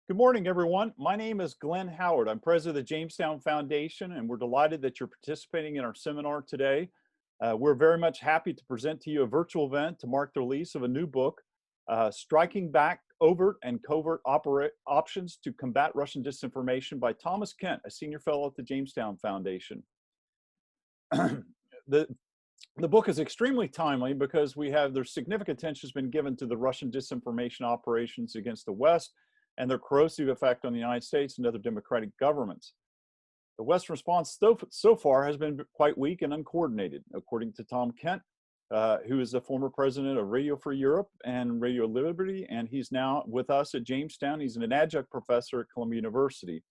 Good morning, everyone. My name is Glenn Howard. I'm president of the Jamestown Foundation, and we're delighted that you're participating in our seminar today. We're very much happy to present to you a virtual event to mark the release of a new book, Striking Back Overt and Covert Options to Combat Russian Disinformation by Thomas Kent, a senior fellow at the Jamestown Foundation. The book is extremely timely because there's significant attention has been given to the Russian disinformation operations against the West and their corrosive effect on the United States and other democratic governments. The West's response so far has been quite weak and uncoordinated, according to Tom Kent, who is the former president of Radio Free Europe and Radio Liberty, and he's now with us at Jamestown. He's an adjunct professor at Columbia University.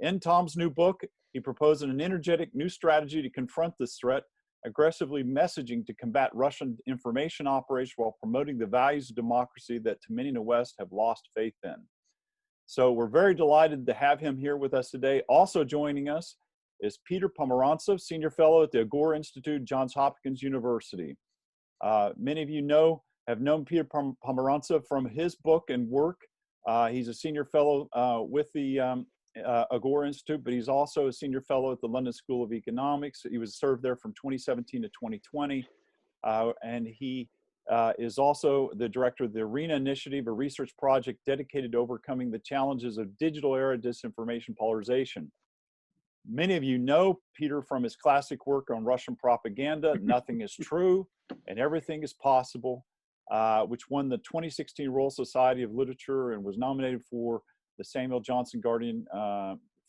In Tom's new book, he proposes an energetic new strategy to confront this threat, aggressively messaging to combat Russian information operations while promoting the values of democracy that too many in the West have lost faith in. So we're very delighted to have him here with us today. Also joining us is Peter Pomerantsev, Senior Fellow at the Overt Institute, Johns Hopkins University. Many of you have known Peter Pomerantsev from his book and work. He's a Senior Fellow with the Overt Institute, but he's also a Senior Fellow at the London School of Economics. He was served there from 2017 to 2020, and he is also the director of the ARENA Initiative, a research project dedicated to overcoming the challenges of digital era disinformation polarization. Many of you know Peter from his classic work on Russian propaganda, Nothing is True and Everything is Possible, which won the 2016 Royal Society of Literature and was nominated for the Samuel Johnson Guardian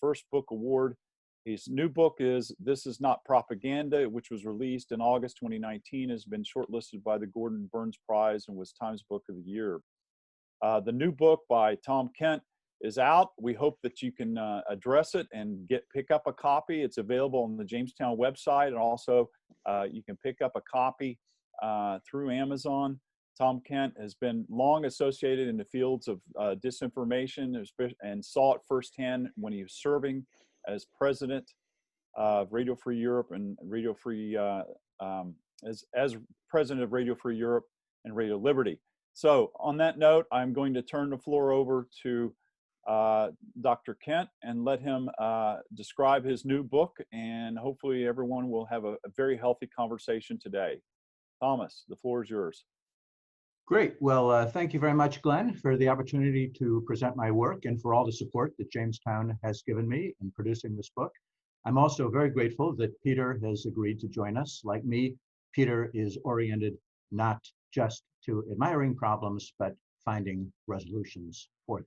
First Book Award. His new book is This Is Not Propaganda, which was released in August 2019, has been shortlisted by the Gordon Burns Prize and was Times Book of the Year. The new book by Tom Kent is out. We hope that you can address it and pick up a copy. It's available on the Jamestown website, and also you can pick up a copy through Amazon. Tom Kent has been long associated in the fields of disinformation and saw it firsthand when he was serving as president of Radio Free Europe and Radio Free, as president of Radio Free Europe and Radio Liberty. So on that note, I'm going to turn the floor over to Dr. Kent and let him describe his new book, and hopefully everyone will have a very healthy conversation today. Thomas, the floor is yours. Great. Well, thank you very much, Glenn, for the opportunity to present my work and for all the support that Jamestown has given me in producing this book. I'm also very grateful that Peter has agreed to join us. Like me, Peter is oriented not just to admiring problems, but finding resolutions for them.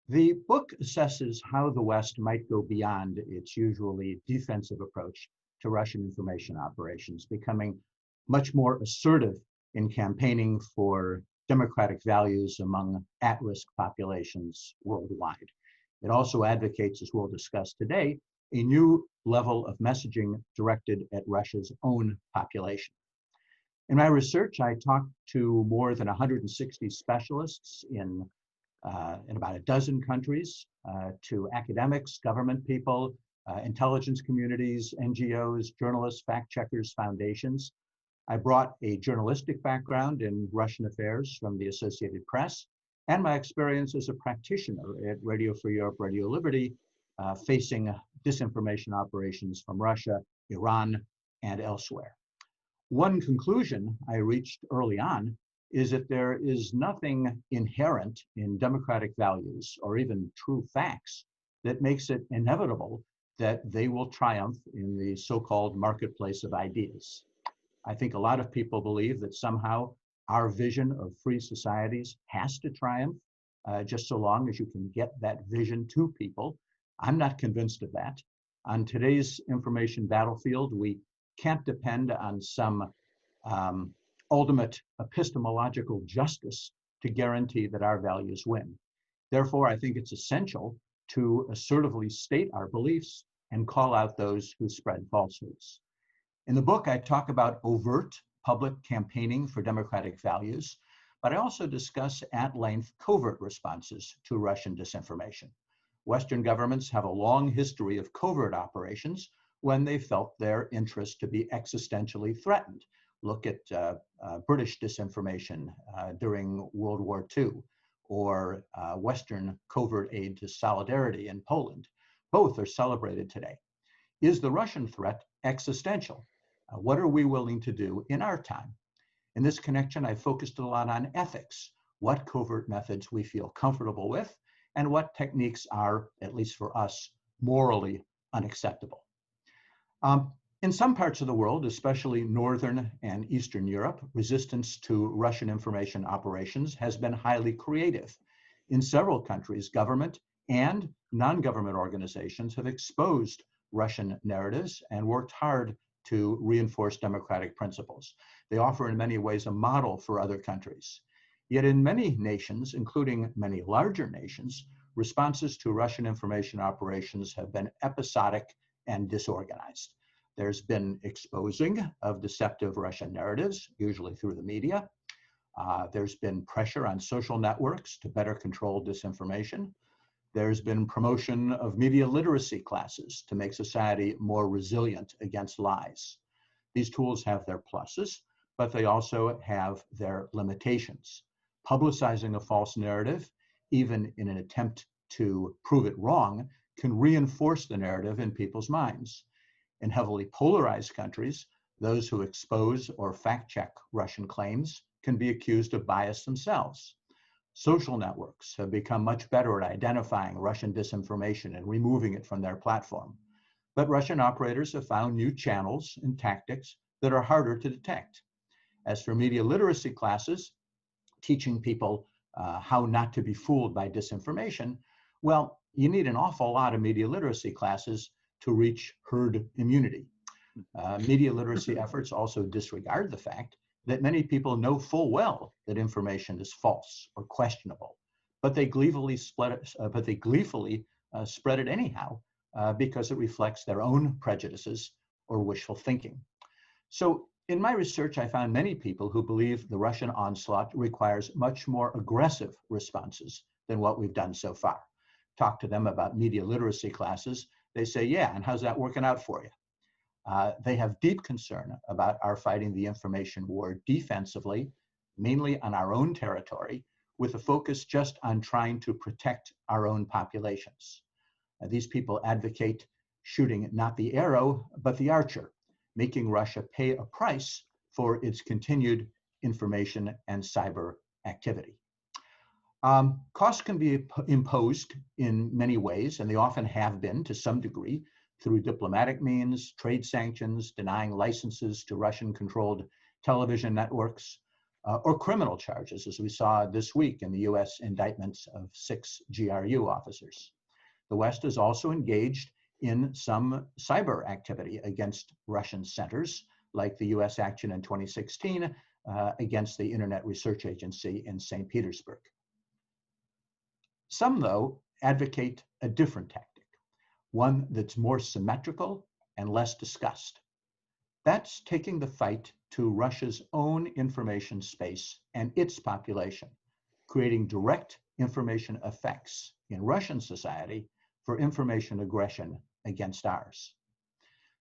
The book assesses how the West might go beyond its usually defensive approach to Russian information operations, becoming much more assertive in campaigning for democratic values among at-risk populations worldwide. It also advocates, as we'll discuss today, a new level of messaging directed at Russia's own population. In my research, I talked to more than 160 specialists in about a dozen countries, to academics, government people, intelligence communities, NGOs, journalists, fact-checkers, foundations. I brought a journalistic background in Russian affairs from the Associated Press and my experience as a practitioner at Radio Free Europe, Radio Liberty, facing disinformation operations from Russia, Iran, and elsewhere. One conclusion I reached early on is that there is nothing inherent in democratic values or even true facts that makes it inevitable that they will triumph in the so-called marketplace of ideas. I think a lot of people believe that somehow our vision of free societies has to triumph, just so long as you can get that vision to people. I'm not convinced of that. On today's information battlefield, we can't depend on some ultimate epistemological justice to guarantee that our values win. Therefore, I think it's essential to assertively state our beliefs and call out those who spread falsehoods. In the book, I talk about overt public campaigning for democratic values, but I also discuss at length covert responses to Russian disinformation. Western governments have a long history of covert operations when they felt their interest to be existentially threatened. Look at British disinformation during World War II, or Western covert aid to solidarity in Poland. Both are celebrated today. Is the Russian threat existential? What are we willing to do in our time? In this connection, I focused a lot on ethics, what covert methods we feel comfortable with, and what techniques are, at least for us, morally unacceptable. In some parts of the world, especially Northern and Eastern Europe, resistance to Russian information operations has been highly creative. In several countries, government and non-government organizations have exposed Russian narratives and worked hard to reinforce democratic principles. They offer in many ways a model for other countries. Yet in many nations, including many larger nations, responses to Russian information operations have been episodic and disorganized. There's been exposing of deceptive Russian narratives, usually through the media. There's been pressure on social networks to better control disinformation. There's been promotion of media literacy classes to make society more resilient against lies. These tools have their pluses, but they also have their limitations. Publicizing a false narrative, even in an attempt to prove it wrong, can reinforce the narrative in people's minds. In heavily polarized countries, those who expose or fact-check Russian claims can be accused of bias themselves. Social networks have become much better at identifying Russian disinformation and removing it from their platform. But Russian operators have found new channels and tactics that are harder to detect. As for media literacy classes, teaching people how not to be fooled by disinformation, well, you need an awful lot of media literacy classes to reach herd immunity. Media literacy efforts also disregard the fact that many people know full well that information is false or questionable, but they gleefully spread it anyhow because it reflects their own prejudices or wishful thinking. So in my research, I found many people who believe the Russian onslaught requires much more aggressive responses than what we've done so far. Talk to them about media literacy classes. They say, yeah, and how's that working out for you? They have deep concern about our fighting the information war defensively, mainly on our own territory, with a focus just on trying to protect our own populations. These people advocate shooting not the arrow, but the archer, making Russia pay a price for its continued information and cyber activity. Costs can be imposed in many ways, and they often have been to some degree, through diplomatic means, trade sanctions, denying licenses to Russian-controlled television networks, or criminal charges, as we saw this week in the US indictments of 6 GRU officers. The West is also engaged in some cyber activity against Russian centers, like the US action in 2016 against the Internet Research Agency in St. Petersburg. Some, though, advocate a different tactic, one that's more symmetrical and less discussed. That's taking the fight to Russia's own information space and its population, creating direct information effects in Russian society for information aggression against ours.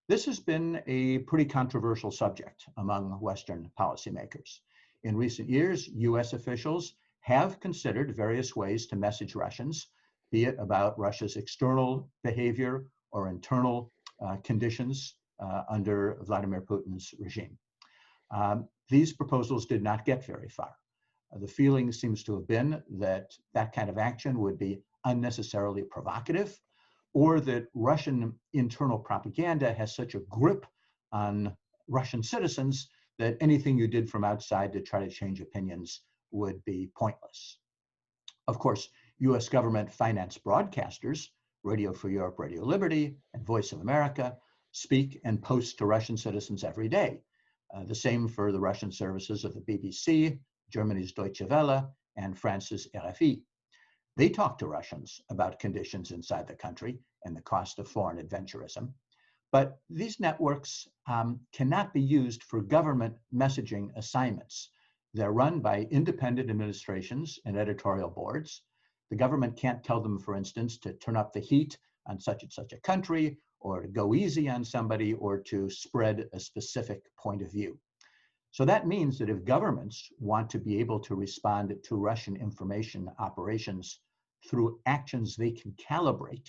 This has been a pretty controversial subject among Western policymakers. In recent years, US officials have considered various ways to message Russians, be it about Russia's external behavior or internal conditions under Vladimir Putin's regime. These proposals did not get very far. The feeling seems to have been that that kind of action would be unnecessarily provocative, or that Russian internal propaganda has such a grip on Russian citizens that anything you did from outside to try to change opinions would be pointless. Of course, US government financed broadcasters, Radio Free Europe, Radio Liberty, and Voice of America, speak and post to Russian citizens every day. The same for the Russian services of the BBC, Germany's Deutsche Welle, and France's RFI. They talk to Russians about conditions inside the country and the cost of foreign adventurism. But these networks cannot be used for government messaging assignments. They're run by independent administrations and editorial boards. The government can't tell them, for instance, to turn up the heat on such and such a country, or to go easy on somebody, or to spread a specific point of view. So that means that if governments want to be able to respond to Russian information operations through actions they can calibrate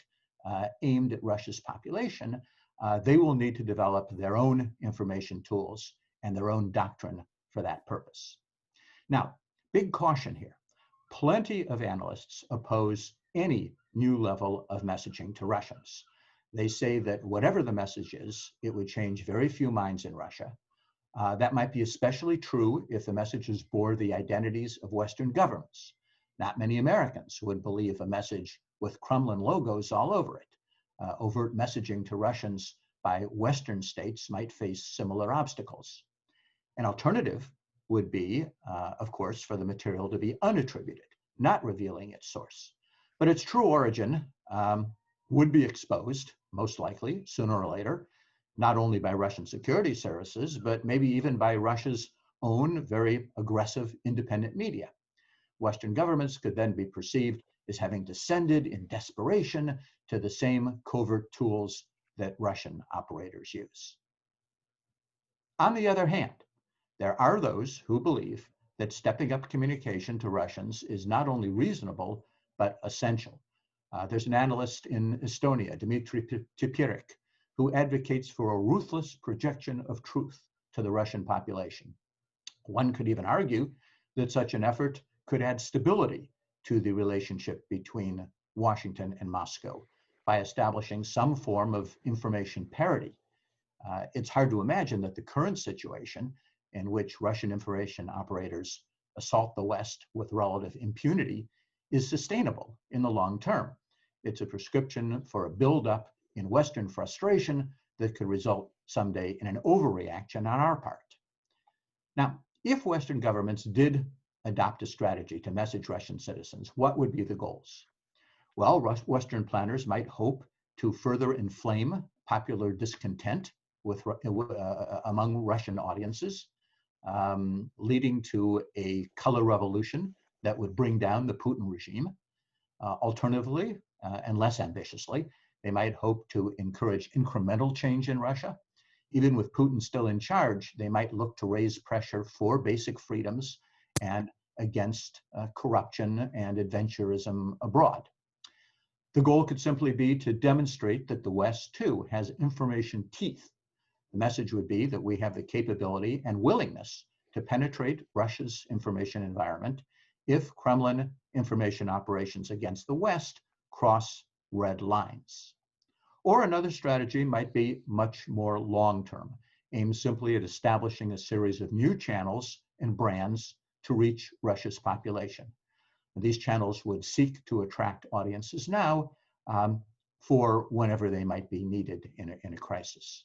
aimed at Russia's population, they will need to develop their own information tools and their own doctrine for that purpose. Now, big caution here. Plenty of analysts oppose any new level of messaging to Russians. They say that whatever the message is, it would change very few minds in Russia. That might be especially true if the messages bore the identities of Western governments. Not many Americans would believe a message with Kremlin logos all over it. Overt messaging to Russians by Western states might face similar obstacles. An alternative would be, of course, for the material to be unattributed, not revealing its source. But its true origin would be exposed, most likely, sooner or later, not only by Russian security services, but maybe even by Russia's own very aggressive independent media. Western governments could then be perceived as having descended in desperation to the same covert tools that Russian operators use. On the other hand, there are those who believe that stepping up communication to Russians is not only reasonable, but essential. There's an analyst in Estonia, Dmitry Tepirik, who advocates for a ruthless projection of truth to the Russian population. One could even argue that such an effort could add stability to the relationship between Washington and Moscow by establishing some form of information parity. It's hard to imagine that the current situation in which Russian information operators assault the West with relative impunity is sustainable in the long term. It's a prescription for a buildup in Western frustration that could result someday in an overreaction on our part. Now, if Western governments did adopt a strategy to message Russian citizens, what would be the goals? Well, Western planners might hope to further inflame popular discontent among Russian audiences, leading to a color revolution that would bring down the Putin regime. Alternatively, and less ambitiously, they might hope to encourage incremental change in Russia. Even with Putin still in charge, they might look to raise pressure for basic freedoms and against corruption and adventurism abroad. The goal could simply be to demonstrate that the West, too, has information teeth. The message would be that we have the capability and willingness to penetrate Russia's information environment if Kremlin information operations against the West cross red lines. Or another strategy might be much more long-term, aimed simply at establishing a series of new channels and brands to reach Russia's population. These channels would seek to attract audiences now for whenever they might be needed in a crisis.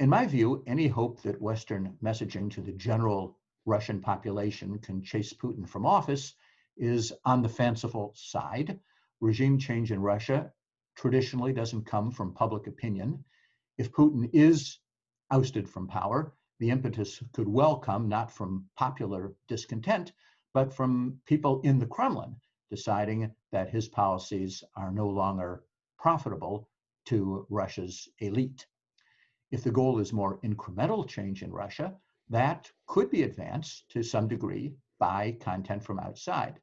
In my view, any hope that Western messaging to the general Russian population can chase Putin from office is on the fanciful side. Regime change in Russia traditionally doesn't come from public opinion. If Putin is ousted from power, the impetus could well come not from popular discontent, but from people in the Kremlin deciding that his policies are no longer profitable to Russia's elite. If the goal is more incremental change in Russia, that could be advanced to some degree by content from outside.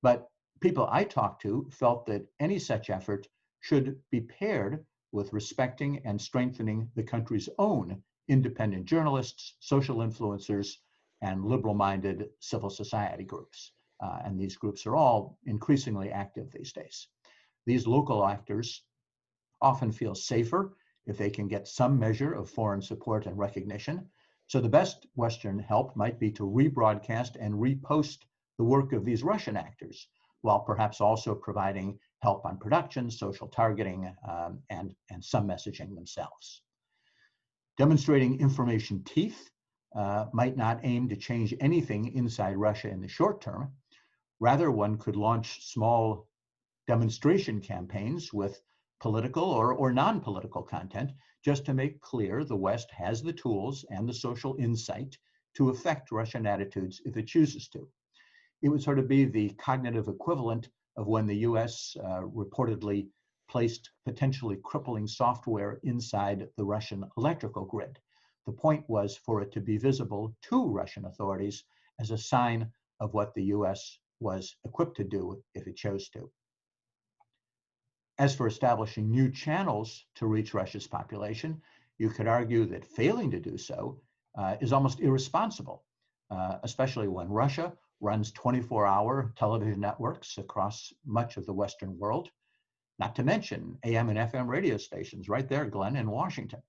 But people I talked to felt that any such effort should be paired with respecting and strengthening the country's own independent journalists, social influencers, and liberal-minded civil society groups. And these groups are all increasingly active these days. These local actors often feel safer if they can get some measure of foreign support and recognition. So the best Western help might be to rebroadcast and repost the work of these Russian actors, while perhaps also providing help on production, social targeting, and some messaging themselves. Demonstrating information teeth might not aim to change anything inside Russia in the short term. Rather, one could launch small demonstration campaigns with political or non-political content, just to make clear the West has the tools and the social insight to affect Russian attitudes if it chooses to. It would sort of be the cognitive equivalent of when the US reportedly placed potentially crippling software inside the Russian electrical grid. The point was for it to be visible to Russian authorities as a sign of what the US was equipped to do if it chose to. As for establishing new channels to reach Russia's population, you could argue that failing to do so is almost irresponsible, especially when Russia runs 24-hour television networks across much of the Western world, not to mention AM and FM radio stations right there, Glenn, in Washington.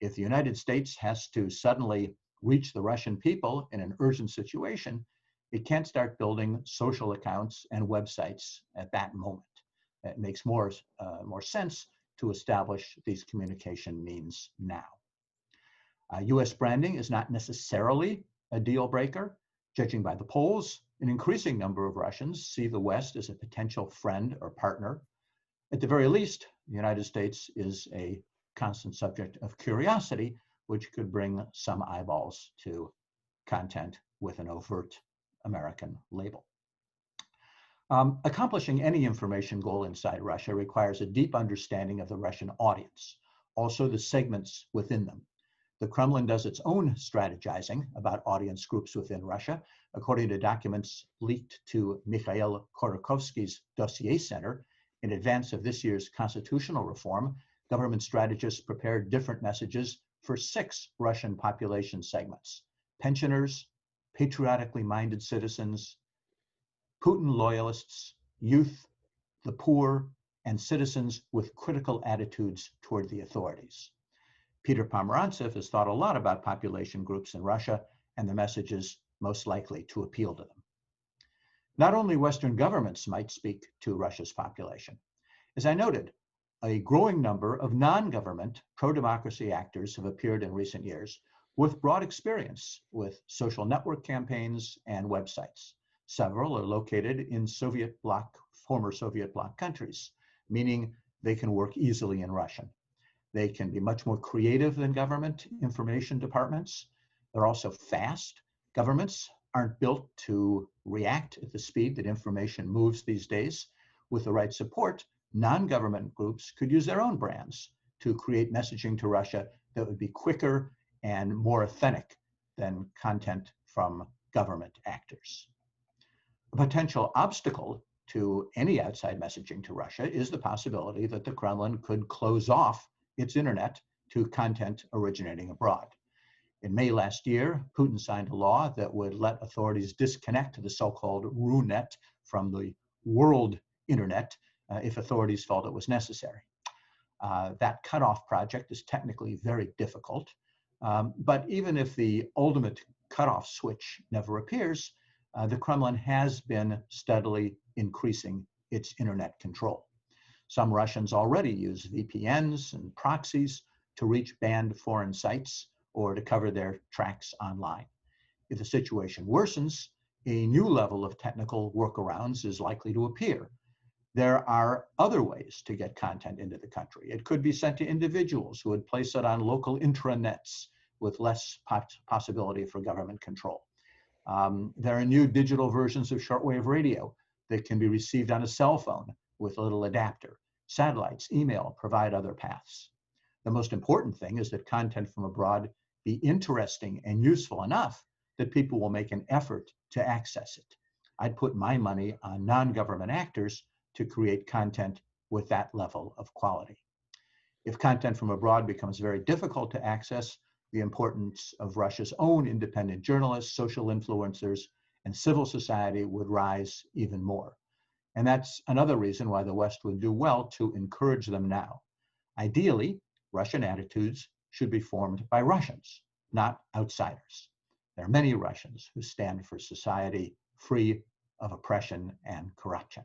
If the United States has to suddenly reach the Russian people in an urgent situation, it can't start building social accounts and websites at that moment. It makes more sense to establish these communication means now. US branding is not necessarily a deal breaker. Judging by the polls, an increasing number of Russians see the West as a potential friend or partner. At the very least, the United States is a constant subject of curiosity, which could bring some eyeballs to content with an overt American label. Accomplishing any information goal inside Russia requires a deep understanding of the Russian audience, also the segments within them. The Kremlin does its own strategizing about audience groups within Russia. According to documents leaked to Mikhail Khodorkovsky's Dossier Center, in advance of this year's constitutional reform, government strategists prepared different messages for 6 Russian population segments: pensioners, patriotically minded citizens, Putin loyalists, youth, the poor, and citizens with critical attitudes toward the authorities. Peter Pomerantsev has thought a lot about population groups in Russia and the messages most likely to appeal to them. Not only Western governments might speak to Russia's population. As I noted, a growing number of non-government pro-democracy actors have appeared in recent years with broad experience with social network campaigns and websites. Several are located in former Soviet bloc countries, meaning they can work easily in Russian. They can be much more creative than government information departments. They're also fast. Governments aren't built to react at the speed that information moves these days. With the right support, non-government groups could use their own brands to create messaging to Russia that would be quicker and more authentic than content from government actors. A potential obstacle to any outside messaging to Russia is the possibility that the Kremlin could close off its internet to content originating abroad. In May last year, Putin signed a law that would let authorities disconnect the so-called RUNet from the world internet if authorities felt it was necessary. That cutoff project is technically very difficult, but even if the ultimate cutoff switch never appears, the Kremlin has been steadily increasing its internet control. Some Russians already use VPNs and proxies to reach banned foreign sites or to cover their tracks online. If the situation worsens, a new level of technical workarounds is likely to appear. There are other ways to get content into the country. It could be sent to individuals who would place it on local intranets with less possibility for government control. There are new digital versions of shortwave radio that can be received on a cell phone with a little adapter. Satellites, email provide other paths. The most important thing is that content from abroad be interesting and useful enough that people will make an effort to access it. I'd put my money on non-government actors to create content with that level of quality. If content from abroad becomes very difficult to access, the importance of Russia's own independent journalists, social influencers, and civil society would rise even more. And that's another reason why the West would do well to encourage them now. Ideally, Russian attitudes should be formed by Russians, not outsiders. There are many Russians who stand for society free of oppression and corruption.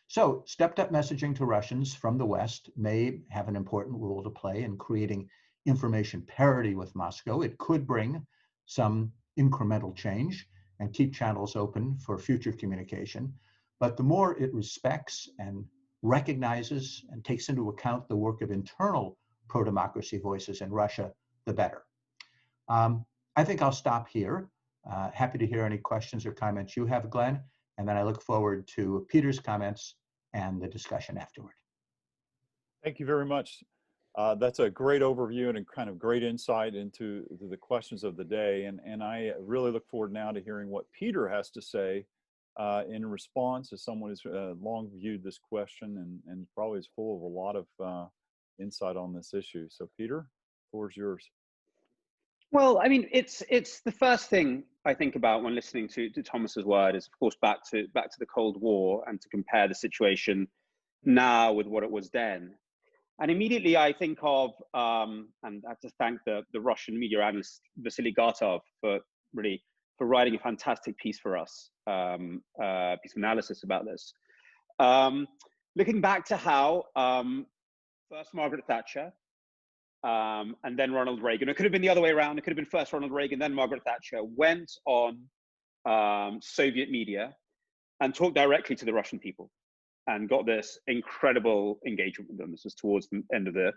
So stepped up messaging to Russians from the West may have an important role to play in creating information parity with Moscow. It could bring some incremental change and keep channels open for future communication. But the more it respects and recognizes and takes into account the work of internal pro-democracy voices in Russia, the better. I think I'll stop here. Happy to hear any questions or comments you have, Glenn, and then I look forward to Peter's comments and the discussion afterward. Thank you very much. That's a great overview and a kind of great insight into the questions of the day. And I really look forward now to hearing what Peter has to say in response, as someone who's long viewed this question and probably is full of a lot of insight on this issue. So Peter, the floor is yours. Well, I mean, it's the first thing I think about when listening to Thomas's word is, of course, back to the Cold War and to compare the situation now with what it was then. And immediately I think of, and I have to thank the Russian media analyst Vasily Gartov for writing a fantastic piece for us, piece of analysis about this. Looking back to how first Margaret Thatcher, and then Ronald Reagan. It could have been the other way around. It could have been first Ronald Reagan, then Margaret Thatcher, went on Soviet media and talked directly to the Russian people and got this incredible engagement with them. This was towards the end of the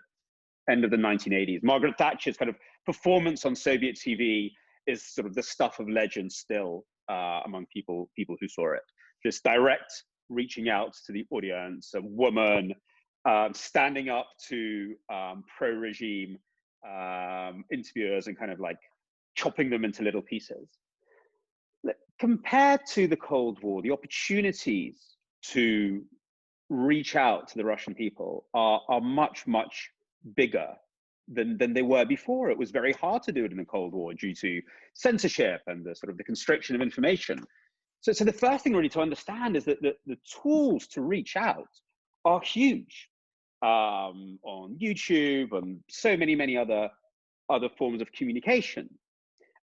1980s. Margaret Thatcher's kind of performance on Soviet TV is sort of the stuff of legend still among people who saw it. Just direct reaching out to the audience, a woman standing up to pro-regime interviewers and kind of like chopping them into little pieces. Compared to the Cold War, the opportunities to reach out to the Russian people are much, much bigger than they were before. It was very hard to do it in the Cold War due to censorship and the sort of the constriction of information. So the first thing really to understand is that the tools to reach out are huge on YouTube and so many other forms of communication.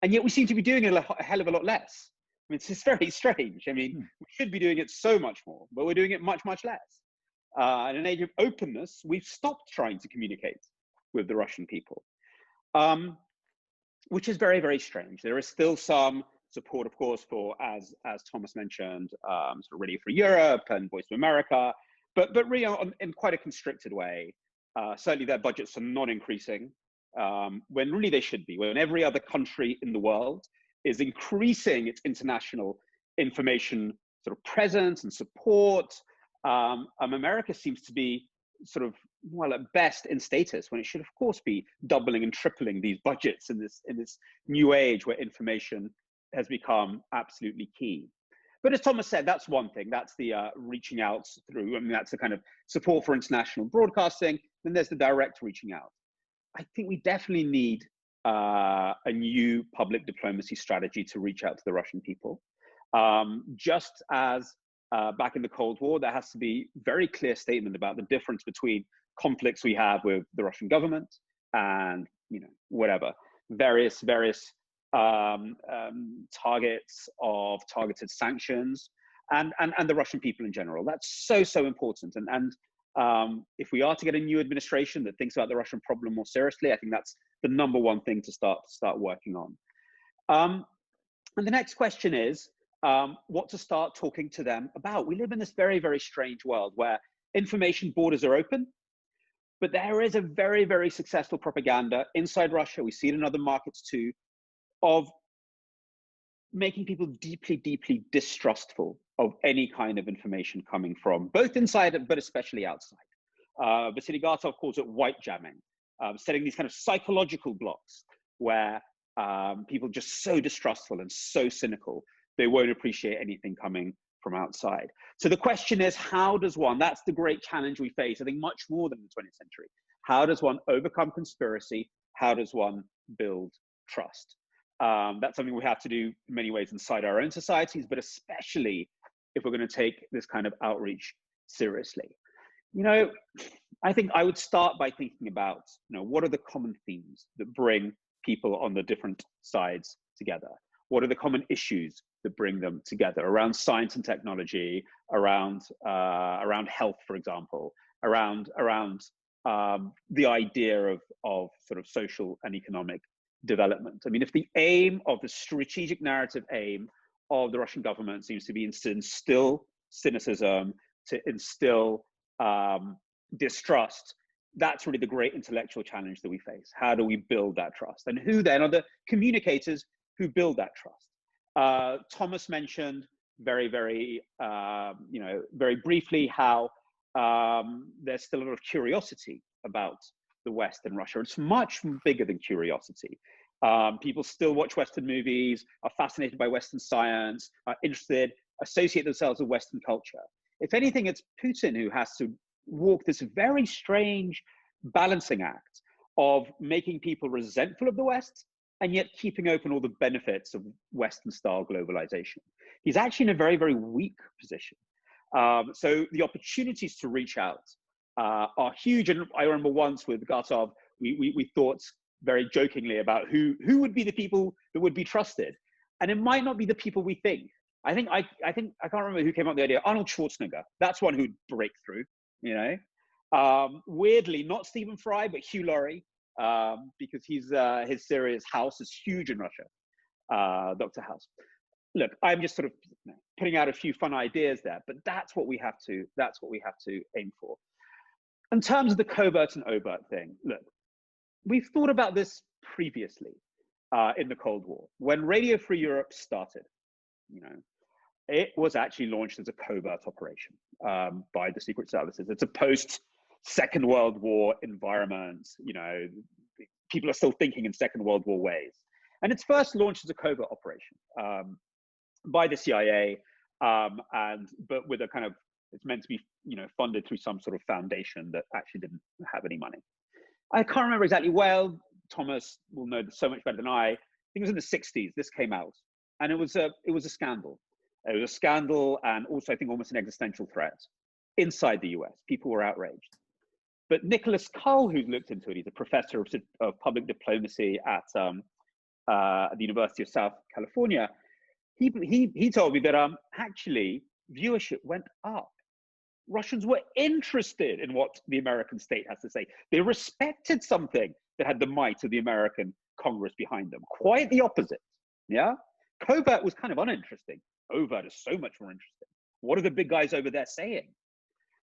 And yet we seem to be doing it a hell of a lot less. I mean, it's just very strange. I mean, we should be doing it so much more, but we're doing it much, much less. In an age of openness, we've stopped trying to communicate with the Russian people, which is very, very strange. There is still some support, of course, for, as Thomas mentioned, sort of Radio Free Europe and Voice of America, but really in quite a constricted way. Certainly their budgets are not increasing when really they should be, when every other country in the world is increasing its international information sort of presence and support. America seems to be sort of, well, at best in status, when it should of course be doubling and tripling these budgets in this new age where information has become absolutely key. But as Thomas said, that's one thing. That's the reaching out through, I mean, that's the kind of support for international broadcasting. Then there's the direct reaching out. I think we definitely need a new public diplomacy strategy to reach out to the Russian people. Just as back in the Cold War, there has to be very clear statement about the difference between conflicts we have with the Russian government and, you know, whatever, various targets of targeted sanctions and the Russian people in general. That's so important. And if we are to get a new administration that thinks about the Russian problem more seriously, I think that's the number one thing to start working on. And the next question is what to start talking to them about. We live in this very, very strange world where information borders are open, but there is a very, very successful propaganda inside Russia. We see it in other markets too, of making people deeply, deeply distrustful of any kind of information coming from both inside, but especially outside. Vasily Gartov calls it white jamming, setting these kind of psychological blocks where people are just so distrustful and so cynical, they won't appreciate anything coming from outside. So the question is, how does one, that's the great challenge we face, I think much more than the 20th century. How does one overcome conspiracy? How does one build trust? That's something we have to do in many ways inside our own societies, but especially if we're going to take this kind of outreach seriously. You know, I think I would start by thinking about, you know, what are the common themes that bring people on the different sides together? What are the common issues that bring them together around science and technology, around health, for example, around the idea of sort of social and economic development? I mean, if the aim of the strategic narrative aim of the Russian government seems to be to instill cynicism, to instill distrust, that's really the great intellectual challenge that we face. How do we build that trust? And who then are the communicators who build that trust? Thomas mentioned very briefly how there's still a lot of curiosity about the West and Russia. It's much bigger than curiosity. People still watch Western movies, are fascinated by Western science, are interested, associate themselves with Western culture. If anything, it's Putin who has to walk this very strange balancing act of making people resentful of the West and yet keeping open all the benefits of Western-style globalization. He's actually in a very, very weak position. So the opportunities to reach out are huge. And I remember once with Gatov, we thought very jokingly about who would be the people that would be trusted. And it might not be the people we think. I can't remember who came up with the idea. Arnold Schwarzenegger, that's one who'd break through, you know. Weirdly, not Stephen Fry, but Hugh Laurie, because his series House is huge in Russia, Dr. House. Look, I'm just sort of putting out a few fun ideas there, but that's what we have to aim for. In terms of the covert and overt thing, look, we've thought about this previously in the Cold War. When Radio Free Europe started, you know, it was actually launched as a covert operation by the secret services. It's a post-Second World War environment. You know, people are still thinking in Second World War ways. And it's first launched as a covert operation by the CIA, but with a kind of, it's meant to be, you know, funded through some sort of foundation that actually didn't have any money. I can't remember exactly well. Thomas will know so much better than I. I think it was in the 60s this came out, and it was a scandal. It was a scandal, and also I think almost an existential threat inside the US. People were outraged. But Nicholas Cull, who's looked into it, he's a professor of public diplomacy at the University of South California. He told me that actually viewership went up. Russians were interested in what the American state has to say. They respected something that had the might of the American Congress behind them. Quite the opposite, yeah? Covert was kind of uninteresting. Overt is so much more interesting. What are the big guys over there saying?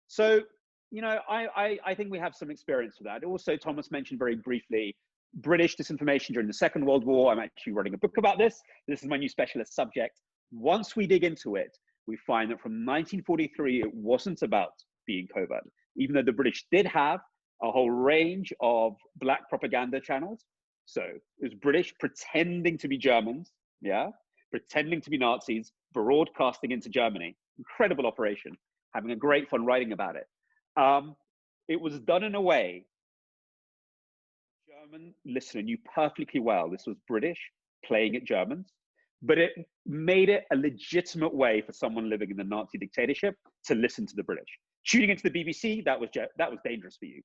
So, you know, I think we have some experience with that. Also, Thomas mentioned very briefly British disinformation during the Second World War. I'm actually writing a book about this. This is my new specialist subject. Once we dig into it, we find that from 1943, it wasn't about being covert. Even though the British did have a whole range of black propaganda channels. So it was British pretending to be Germans, yeah? Pretending to be Nazis, broadcasting into Germany. Incredible operation, having a great fun writing about it. It was done in a way, German listener knew perfectly well this was British playing at Germans, but it made it a legitimate way for someone living in the Nazi dictatorship to listen to the British. Tuning into the BBC, that was dangerous for you.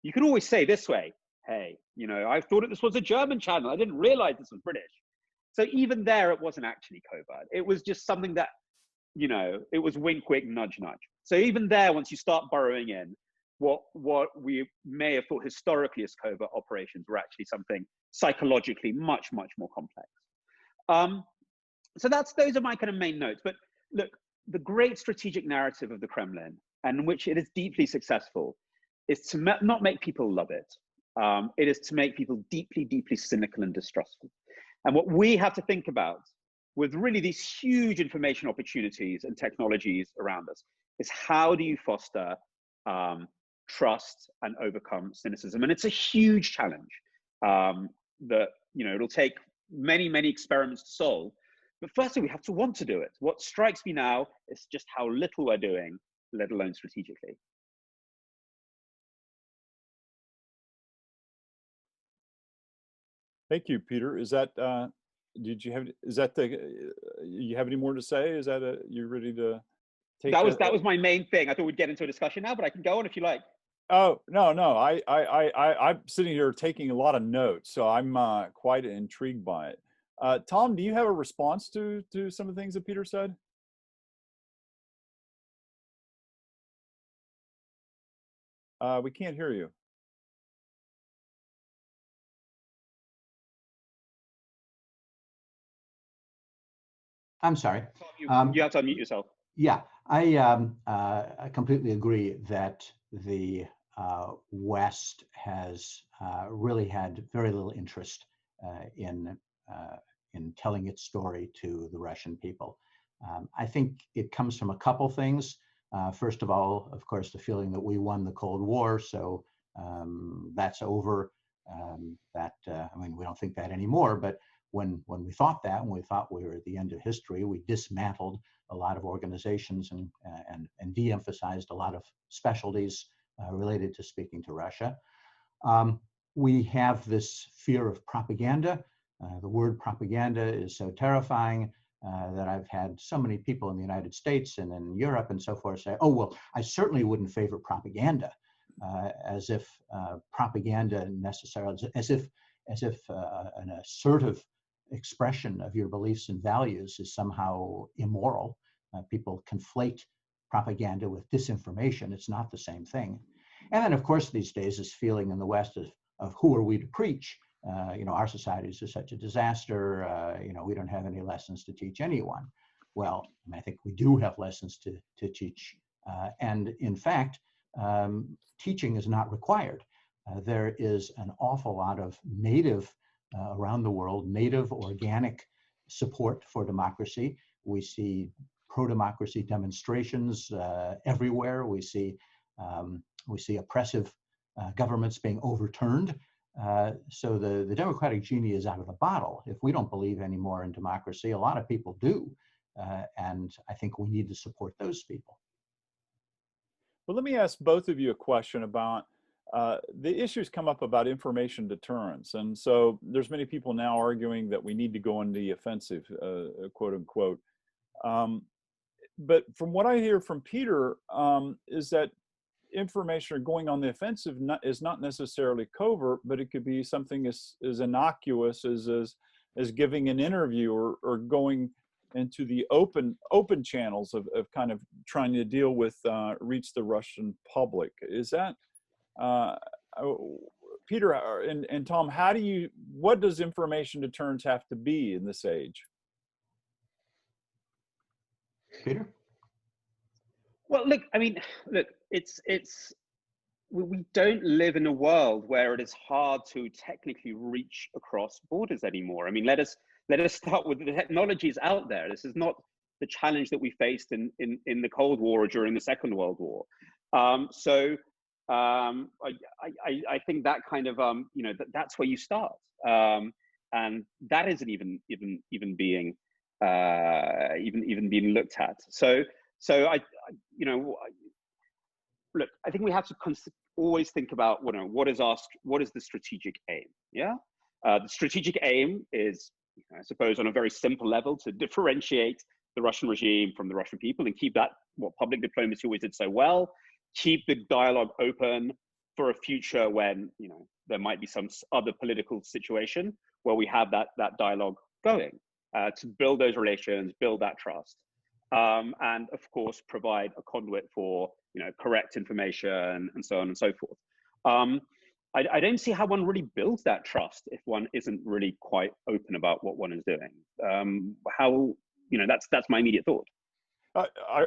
You could always say this way, hey, you know, I thought this was a German channel. I didn't realize this was British. So even there, it wasn't actually covert. It was just something that, you know, it was wink, wink, nudge, nudge. So even there, once you start burrowing in, what we may have thought historically as covert operations were actually something psychologically much, much more complex. So those are my kind of main notes. But look, the great strategic narrative of the Kremlin, and which it is deeply successful, is to not make people love it. It is to make people deeply, deeply cynical and distrustful. And what we have to think about with really these huge information opportunities and technologies around us is how do you foster trust and overcome cynicism? And it's a huge challenge that, you know, it'll take many, many experiments to solve. But firstly, we have to want to do it. What strikes me now is just how little we're doing, let alone strategically. Thank you, Peter. Is that you have any more to say? Is that you ready to take that was my main thing. I thought we'd get into a discussion now, but I can go on if you like. Oh, no. I'm sitting here taking a lot of notes, so I'm quite intrigued by it. Tom, do you have a response to some of the things that Peter said? We can't hear you. I'm sorry. You have to unmute yourself. Yeah, I completely agree that the West has really had very little interest in telling its story to the Russian people. I think it comes from a couple things. First of all, of course, the feeling that we won the Cold War, so That's over. I mean, we don't think that anymore, but when we thought that, when we thought we were at the end of history, we dismantled a lot of organizations and de-emphasized a lot of specialties related to speaking to Russia. We have this fear of propaganda. The word propaganda is so terrifying that I've had so many people in the United States and in Europe and so forth say, oh, well, I certainly wouldn't favor propaganda, as if propaganda necessarily, as if an assertive expression of your beliefs and values is somehow immoral. People conflate propaganda with disinformation. It's not the same thing. And then, of course, these days, this feeling in the West of who are we to preach? You know, our societies are such a disaster. You know, we don't have any lessons to teach anyone. Well, I think we do have lessons to teach. And in fact, teaching is not required. There is an awful lot of native, around the world, native organic support for democracy. We see pro-democracy demonstrations everywhere. We see oppressive governments being overturned. So the democratic genie is out of the bottle. If we don't believe anymore in democracy, a lot of people do. And I think we need to support those people. Well, let me ask both of you a question about the issues come up about information deterrence. And so there's many people now arguing that we need to go on the offensive, quote unquote. But from what I hear from Peter is that information going on the offensive is not necessarily covert, but it could be something as innocuous as giving an interview or going into the open channels of kind of trying to deal with reach the Russian public. Is that Peter and Tom, what does information deterrence have to be in this age? Peter? Well, look, I mean, look, we don't live in a world where it is hard to technically reach across borders anymore. I mean, let us start with the technologies out there. This is not the challenge that we faced in the Cold War or during the Second World War. I think that kind of you know, that's where you start, and that isn't even being being looked at. So I you know, look, I think we have to always think about what is the strategic aim. Yeah, the strategic aim is, I suppose, on a very simple level, to differentiate the Russian regime from the Russian people and keep that, what public diplomacy always did so well, keep the dialogue open for a future when, you know, there might be some other political situation where we have that dialogue going, to build those relations, build that trust, and of course provide a conduit for, you know, correct information and so on and so forth. I don't see how one really builds that trust if one isn't really quite open about what one is doing. How, you know, that's my immediate thought.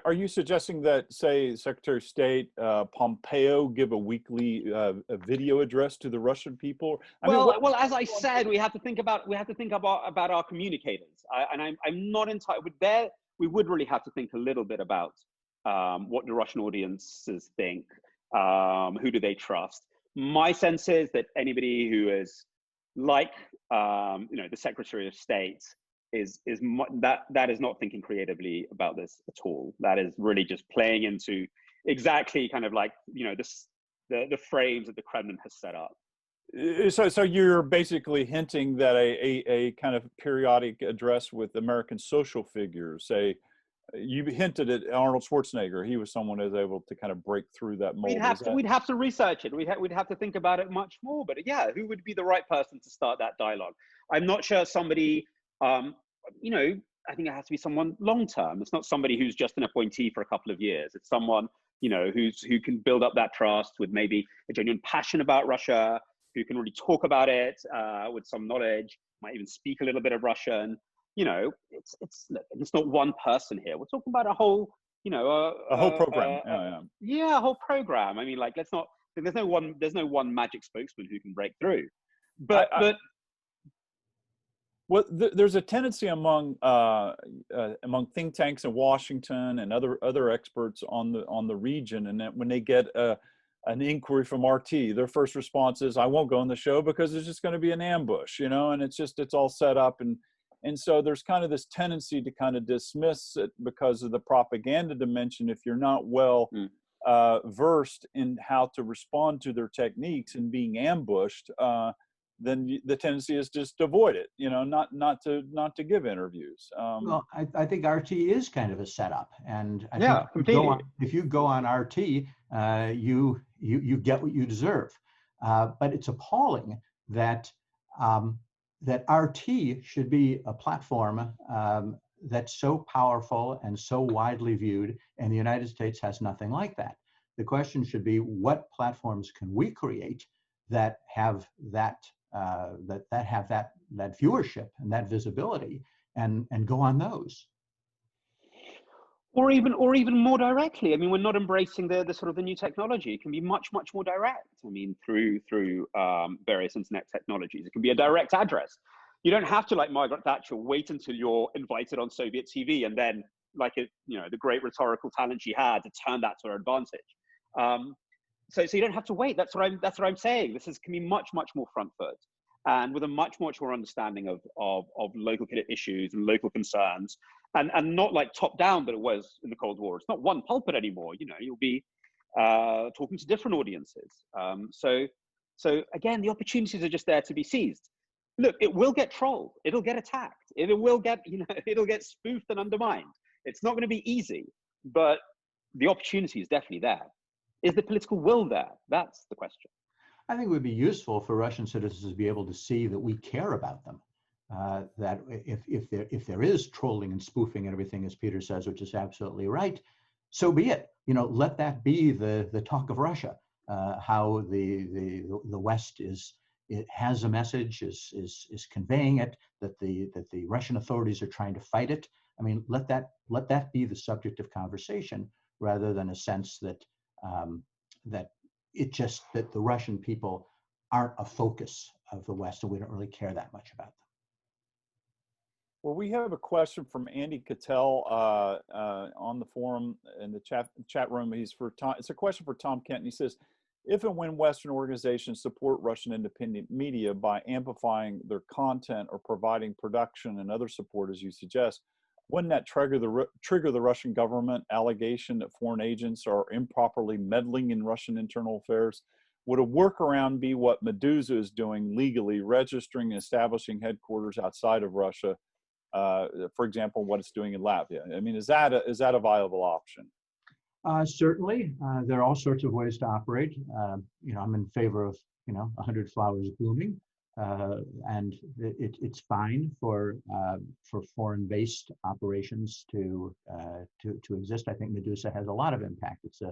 Are you suggesting that, say, Secretary of State Pompeo give a weekly a video address to the Russian people? Well, as I said, we have to think about our communicators, and I'm not entirely there. We would really have to think a little bit about what the Russian audiences think. Who do they trust? My sense is that anybody who is like, you know, the Secretary of State that is not thinking creatively about this at all. That is really just playing into exactly kind of like, you know, the frames that the Kremlin has set up. So you're basically hinting that a kind of periodic address with American social figures, say, you hinted at Arnold Schwarzenegger. He was someone who was able to kind of break through that mold. We'd have to research it. We'd have to think about it much more. But yeah, who would be the right person to start that dialogue? I'm not sure somebody, you know, I think it has to be someone long-term. It's not somebody who's just an appointee for a couple of years. It's someone, you know, who can build up that trust with maybe a genuine passion about Russia, who can really talk about it with some knowledge, might even speak a little bit of Russian. You know, it's not one person here. We're talking about a whole, you know, a whole program. Yeah, a whole program. I mean, like, there's no one magic spokesman who can break through. But well, there's a tendency among think tanks in Washington and other experts on the region, and that when they get a an inquiry from RT, their first response is, I won't go on the show because there's just going to be an ambush, you know, and it's all set up. And so there's kind of this tendency to kind of dismiss it because of the propaganda dimension. If you're not well versed in how to respond to their techniques and being ambushed, then the tendency is just to avoid it, you know, not to give interviews. Well, I think RT is kind of a setup, and I Yeah, think completely. if you go on RT, you get what you deserve. But it's appalling that that RT should be a platform that's so powerful and so widely viewed, and the United States has nothing like that. The question should be, what platforms can we create that have that that viewership and that visibility, and go on those? Or even more directly. I mean, we're not embracing the sort of the new technology. It can be much more direct. I mean, through various internet technologies, it can be a direct address. You don't have to, like Margaret Thatcher, wait until you're invited on Soviet TV and then, like the great rhetorical talent she had, to turn that to her advantage. So you don't have to wait. That's what I'm saying. Can be much more front foot, and with a much more understanding of local issues and local concerns, and not like top down that it was in the Cold War. It's not one pulpit anymore. You know, you'll be talking to different audiences. So again, the opportunities are just there to be seized. Look, it will get trolled. It'll get attacked. It will get, it'll get spoofed and undermined. It's not going to be easy, but the opportunity is definitely there. Is the political will there? That's the question. I think it would be useful for Russian citizens to be able to see that we care about them. That if there is trolling and spoofing and everything, as Peter says, which is absolutely right, so be it. You know, let that be the talk of Russia. How the West has a message, is conveying it, that the Russian authorities are trying to fight it. I mean, let that be the subject of conversation, rather than a sense that that the Russian people aren't a focus of the West, and we don't really care that much about them. Well, we have a question from Andy Cattell on the forum in the chat room. It's a question for Tom Kent, and he says, if and when Western organizations support Russian independent media by amplifying their content or providing production and other support, as you suggest, wouldn't that trigger the Russian government allegation that foreign agents are improperly meddling in Russian internal affairs? Would a workaround be what Meduza is doing legally, registering and establishing headquarters outside of Russia? For example, what it's doing in Latvia. I mean, is that a viable option? Certainly, there are all sorts of ways to operate. I'm in favor of 100 flowers blooming, and it's fine for foreign-based operations to exist. I think Meduza has a lot of impact. It's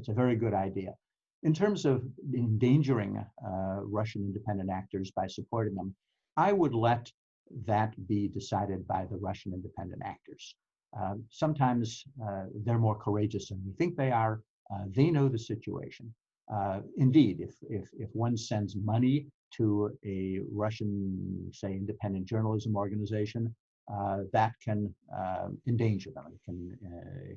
a very good idea. In terms of endangering Russian independent actors by supporting them, I would let that be decided by the Russian independent actors. Sometimes they're more courageous than we think they are. They know the situation. Indeed, if one sends money to a Russian, say, independent journalism organization, that can endanger them. It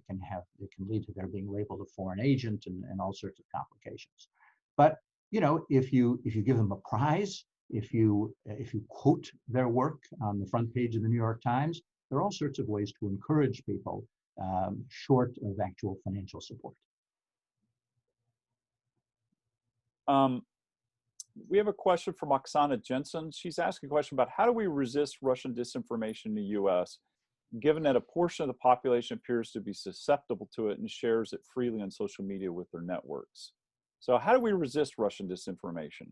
can lead to their being labeled a foreign agent and all sorts of complications. But if you give them a prize, if you quote their work on the front page of the New York Times, there are all sorts of ways to encourage people, short of actual financial support. We have a question from Oksana Jensen. She's asking a question about how do we resist Russian disinformation in the U.S., given that a portion of the population appears to be susceptible to it and shares it freely on social media with their networks. So how do we resist Russian disinformation?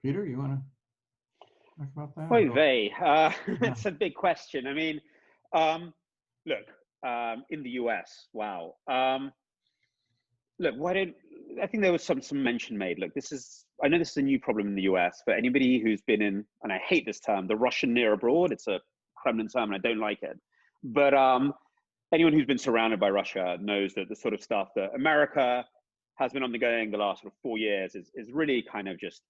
Peter, you want to talk about that? Oy vey. It's a big question. I mean, look, in the US, wow. Look, I think there was some mention made. Look, I know this is a new problem in the US, but anybody who's been in, and I hate this term, the Russian near abroad, it's a Kremlin term and I don't like it. But anyone who's been surrounded by Russia knows that the sort of stuff that America has been undergoing the last sort of 4 years is really kind of just,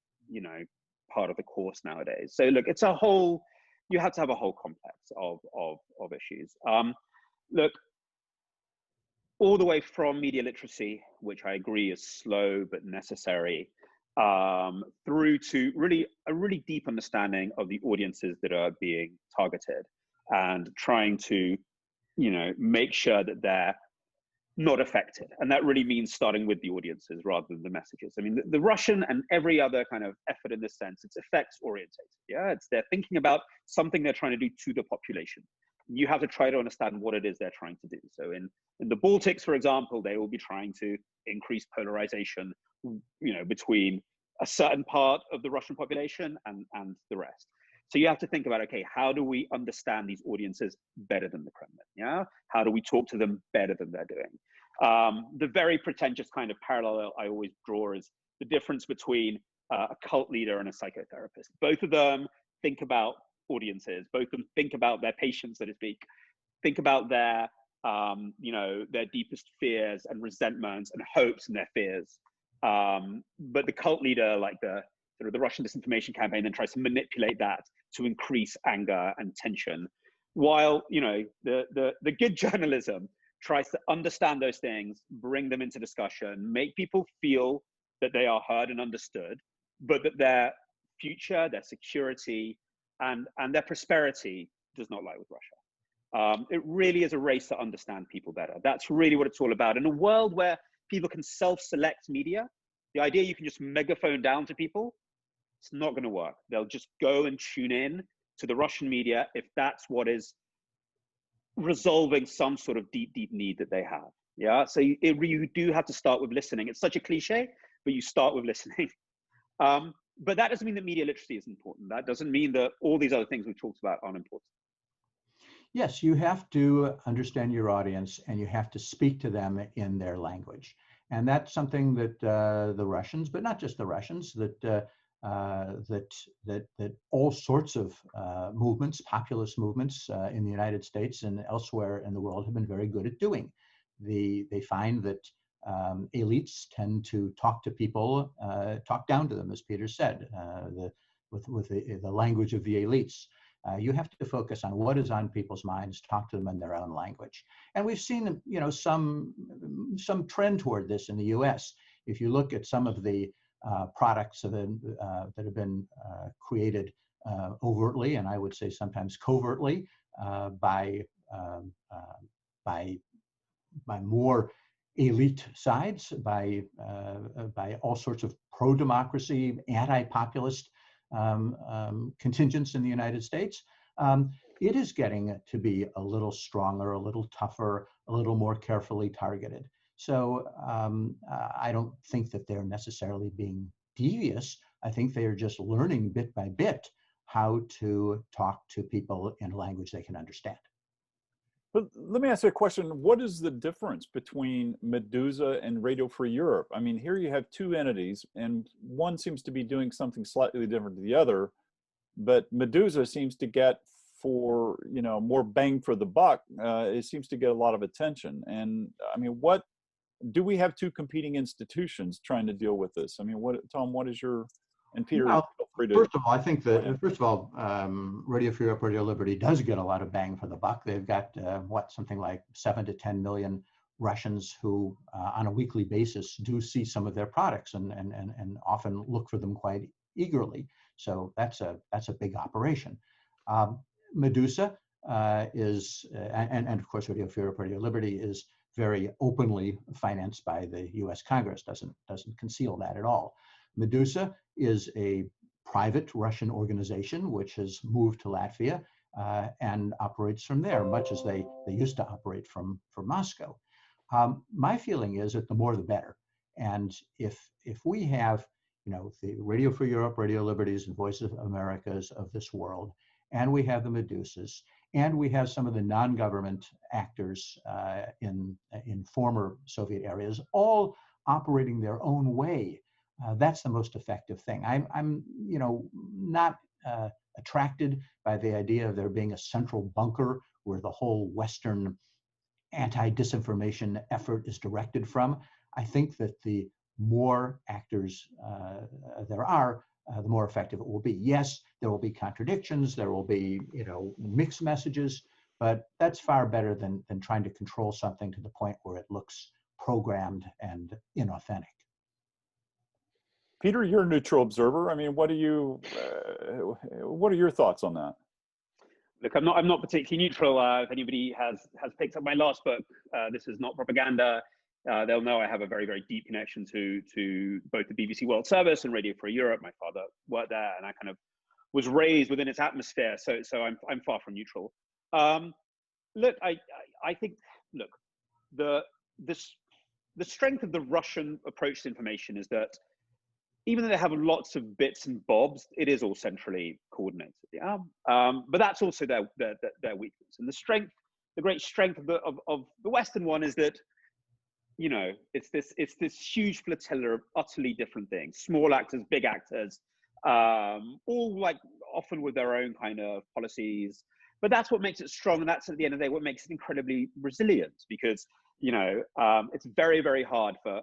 part of the course nowadays. So look, you have to have a whole complex of issues. Look, all the way from media literacy, which I agree is slow but necessary, through to a really deep understanding of the audiences that are being targeted, and trying to, make sure that they're not affected. And that really means starting with the audiences rather than the messages. I mean, the Russian and every other kind of effort in this sense, it's effects oriented. Yeah, they're thinking about something they're trying to do to the population. You have to try to understand what it is they're trying to do. So in the Baltics, for example, they will be trying to increase polarization, between a certain part of the Russian population and the rest. So you have to think about, okay, how do we understand these audiences better than the Kremlin? Yeah, how do we talk to them better than they're doing? The very pretentious kind of parallel I always draw is the difference between a cult leader and a psychotherapist. Both of them think about audiences. Both of them think about their patients, so to speak. Think about their deepest fears and resentments and hopes and their fears. But the cult leader, like the Russian disinformation campaign, then tries to manipulate that to increase anger and tension, while the good journalism tries to understand those things, bring them into discussion, make people feel that they are heard and understood, but that their future, their security, and their prosperity does not lie with Russia. It really is a race to understand people better. That's really what it's all about. In a world where people can self-select media, the idea you can just megaphone down to people, it's not going to work. They'll just go and tune in to the Russian media if that's what is resolving some sort of deep, deep need that they have. Yeah, so you do have to start with listening. It's such a cliche, but you start with listening. But that doesn't mean that media literacy is important. That doesn't mean that all these other things we've talked about aren't important. Yes, you have to understand your audience, and you have to speak to them in their language. And that's something that the Russians, but not just the Russians, that all sorts of movements, populist movements in the United States and elsewhere in the world have been very good at doing. They find that elites tend to talk to people, talk down to them, as Peter said, with the language of the elites. You have to focus on what is on people's minds, talk to them in their own language. And we've seen, some trend toward this in the US. If you look at some of the products that have been created overtly, and I would say sometimes covertly, by more elite sides, by all sorts of pro-democracy, anti-populist contingents in the United States, it is getting to be a little stronger, a little tougher, a little more carefully targeted. So I don't think that they're necessarily being devious. I think they are just learning bit by bit how to talk to people in a language they can understand. But let me ask you a question. What is the difference between Meduza and Radio Free Europe? I mean, here you have two entities, and one seems to be doing something slightly different to the other, but Meduza seems to get, for more bang for the buck, it seems to get a lot of attention. And I mean, what do we have two competing institutions trying to deal with this? I mean, Tom, what is your, and Peter, well, feel free to. First of all, I think that, Radio Free Europe, Radio Liberty does get a lot of bang for the buck. They've got, something like 7 to 10 million Russians who, on a weekly basis, do see some of their products and often look for them quite eagerly. So that's a big operation. Meduza is, and of course, Radio Free Europe, Radio Liberty is very openly financed by the U.S. Congress, doesn't conceal that at all. Meduza is a private Russian organization which has moved to Latvia and operates from there, much as they used to operate from Moscow. My feeling is that the more the better. And if we have, the Radio Free Europe, Radio Liberties, and Voice of Americas of this world, and we have the Meduzas, and we have some of the non-government actors in former Soviet areas, all operating their own way, that's the most effective thing. I'm not attracted by the idea of there being a central bunker where the whole Western anti-disinformation effort is directed from. I think that the more actors there are, the more effective it will be. Yes, there will be contradictions, there will be mixed messages, but that's far better than trying to control something to the point where it looks programmed and inauthentic. Peter, you're a neutral observer. I mean, what are your thoughts on that? Look, I'm not particularly neutral. If anybody has picked up my last book, this is not propaganda. They'll know I have a very, very deep connection to both the BBC World Service and Radio Free Europe. My father worked there, and I kind of was raised within its atmosphere. So I'm far from neutral. Look, I think the strength of the Russian approach to information is that even though they have lots of bits and bobs, it is all centrally coordinated. Yeah, but that's also their weakness. And the great strength of the Western one is that, you know, it's this huge flotilla of utterly different things, small actors, big actors, all like often with their own kind of policies. But that's what makes it strong, and that's at the end of the day what makes it incredibly resilient, because, you know, it's very, very hard for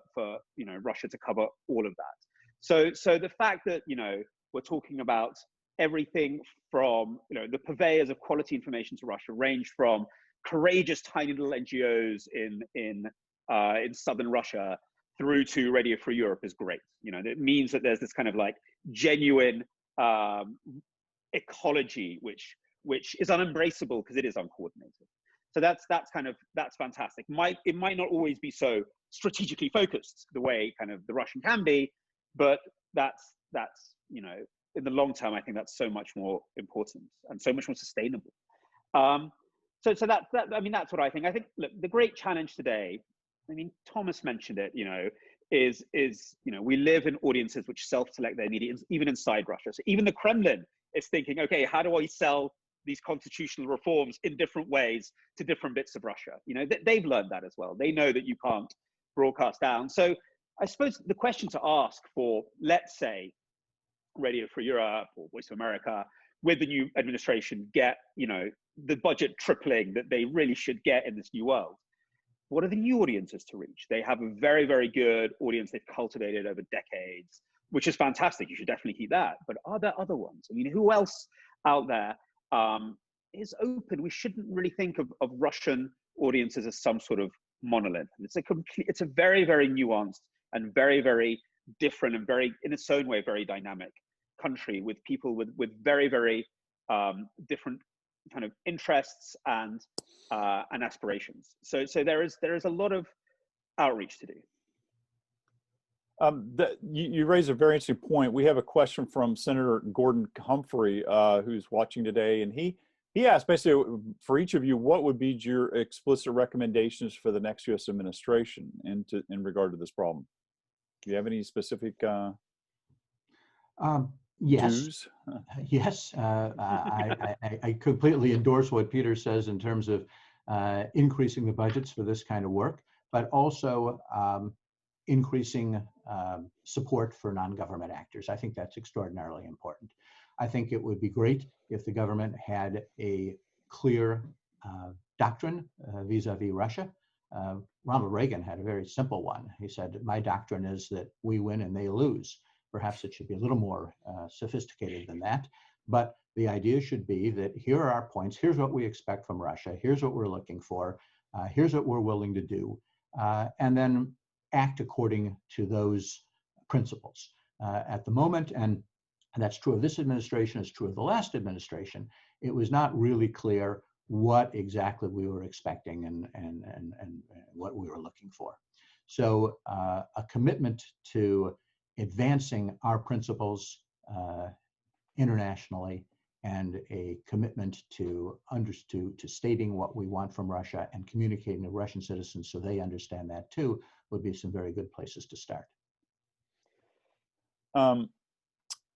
you know, Russia to cover all of that. So the fact that, you know, we're talking about everything from, you know, the purveyors of quality information to Russia range from courageous tiny little NGOs in southern Russia through to Radio Free Europe is great. You know, it means that there's this kind of like genuine ecology which is unembraceable because it is uncoordinated. So that's fantastic. It might not always be so strategically focused the way kind of the Russian can be, but that's you know, in the long term, I think that's so much more important and so much more sustainable. So that I mean, that's what I think. I think, look, the great challenge today, I mean, Thomas mentioned it, you know, is you know, we live in audiences which self-select their media, even inside Russia. So even the Kremlin is thinking, okay, how do I sell these constitutional reforms in different ways to different bits of Russia? You know, they've learned that as well. They know that you can't broadcast down. So I suppose the question to ask for, let's say, Radio Free Europe or Voice of America, with the new administration, get, you know, the budget tripling that they really should get in this new world. What are the new audiences to reach? They have a very, very good audience they've cultivated over decades, which is fantastic. You should definitely keep that. But are there other ones? I mean, who else out there is open? We shouldn't really think of Russian audiences as some sort of monolith. It's a very, very nuanced and very, very different and very, in its own way, very dynamic country with people with very, very different kind of interests and aspirations. So there is a lot of outreach to do. You raise a very interesting point. We have a question from Senator Gordon Humphrey, who's watching today, and he asked basically for each of you, what would be your explicit recommendations for the next U.S. administration in regard to this problem? Do you have any specific yes. dues? Yes, I completely endorse what Peter says in terms of increasing the budgets for this kind of work, but also increasing support for non-government actors. I think that's extraordinarily important. I think it would be great if the government had a clear doctrine vis-a-vis Russia. Ronald Reagan had a very simple one. He said, "My doctrine is that we win and they lose." Perhaps it should be a little more sophisticated than that. But the idea should be that here are our points. Here's what we expect from Russia. Here's what we're looking for. Here's what we're willing to do. And then act according to those principles. At the moment, and that's true of this administration, it's true of the last administration, it was not really clear what exactly we were expecting and what we were looking for. So a commitment to advancing our principles internationally, and a commitment to stating what we want from Russia and communicating to Russian citizens so they understand that too, would be some very good places to start.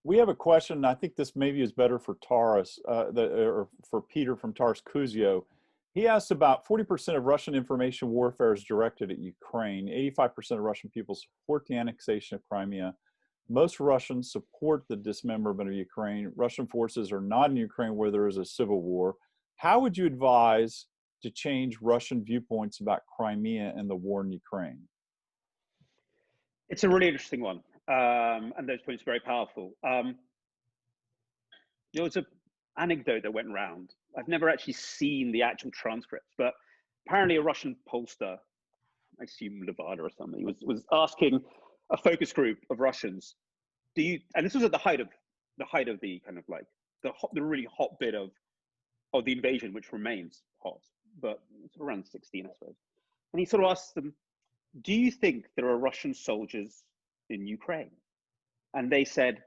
We have a question. I think this maybe is better for Taras, or for Peter from Taras Kuzio. He asks about 40% of Russian information warfare is directed at Ukraine. 85% of Russian people support the annexation of Crimea. Most Russians support the dismemberment of Ukraine. Russian forces are not in Ukraine where there is a civil war. How would you advise to change Russian viewpoints about Crimea and the war in Ukraine? It's a really interesting one. And those points are very powerful. You know, anecdote that went around. I've never actually seen the actual transcripts, but apparently a Russian pollster, I assume Nevada or something, was asking a focus group of Russians, and this was at the height of the kind of like the really hot bit of the invasion, which remains hot, but it's around 16, I suppose. And he sort of asked them, do you think there are Russian soldiers in Ukraine? And they said,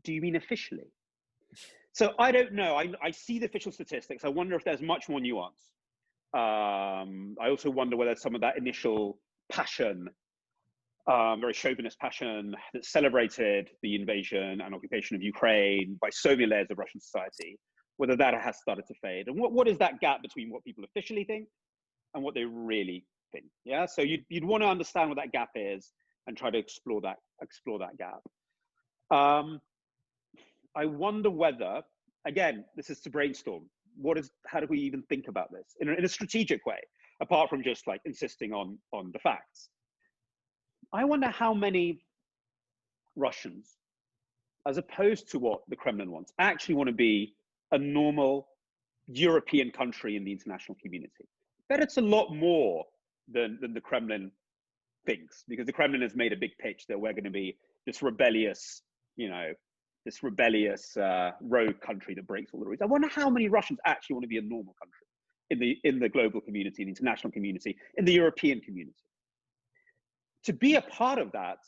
do you mean officially? So I don't know. I see the official statistics. I wonder if there's much more nuance. I also wonder whether some of that initial passion, very chauvinist passion that celebrated the invasion and occupation of Ukraine by so many layers of Russian society, whether that has started to fade. And what is that gap between what people officially think and what they really think? Yeah, so you'd want to understand what that gap is and try to explore that gap. I wonder whether, again, this is to brainstorm. How do we even think about this in a strategic way, apart from just like insisting on the facts? I wonder how many Russians, as opposed to what the Kremlin wants, actually want to be a normal European country in the international community. I bet it's a lot more than the Kremlin thinks, because the Kremlin has made a big pitch that we're going to be this rebellious, rogue country that breaks all the rules. I wonder how many Russians actually want to be a normal country in the global community, in the international community, in the European community. To be a part of that,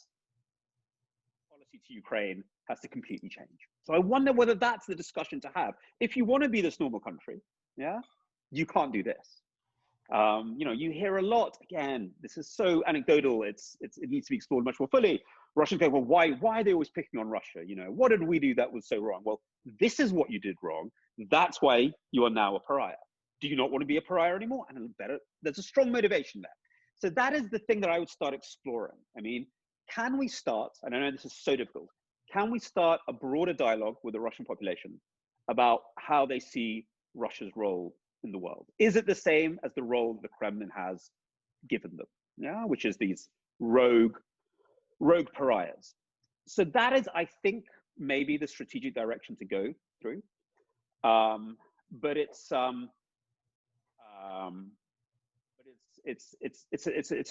policy to Ukraine has to completely change. So I wonder whether that's the discussion to have. If you want to be this normal country, yeah, you can't do this. You hear a lot, again, this is so anecdotal, it needs to be explored much more fully. Russians go, well, why are they always picking on Russia? What did we do that was so wrong? Well, this is what you did wrong. That's why you are now a pariah. Do you not want to be a pariah anymore? And there's a strong motivation there. So that is the thing that I would start exploring. I mean, can we start, and I know this is so difficult, can we start a broader dialogue with the Russian population about how they see Russia's role in the world? Is it the same as the role the Kremlin has given them? Yeah, which is these rogue pariahs. So that is, I think, maybe the strategic direction to go through. But it's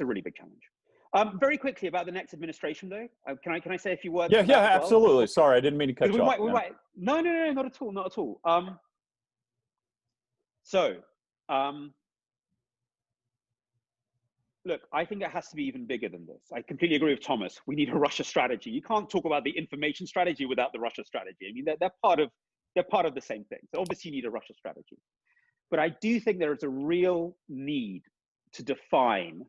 a really big challenge. Very quickly about the next administration, though. Can I say a few words? Yeah, about as absolutely. Well? Sorry, I didn't mean to cut you off. No, not at all. Look, I think it has to be even bigger than this. I completely agree with Thomas. We need a Russia strategy. You can't talk about the information strategy without the Russia strategy. I mean, they're part of the same thing. So obviously you need a Russia strategy. But I do think there is a real need to define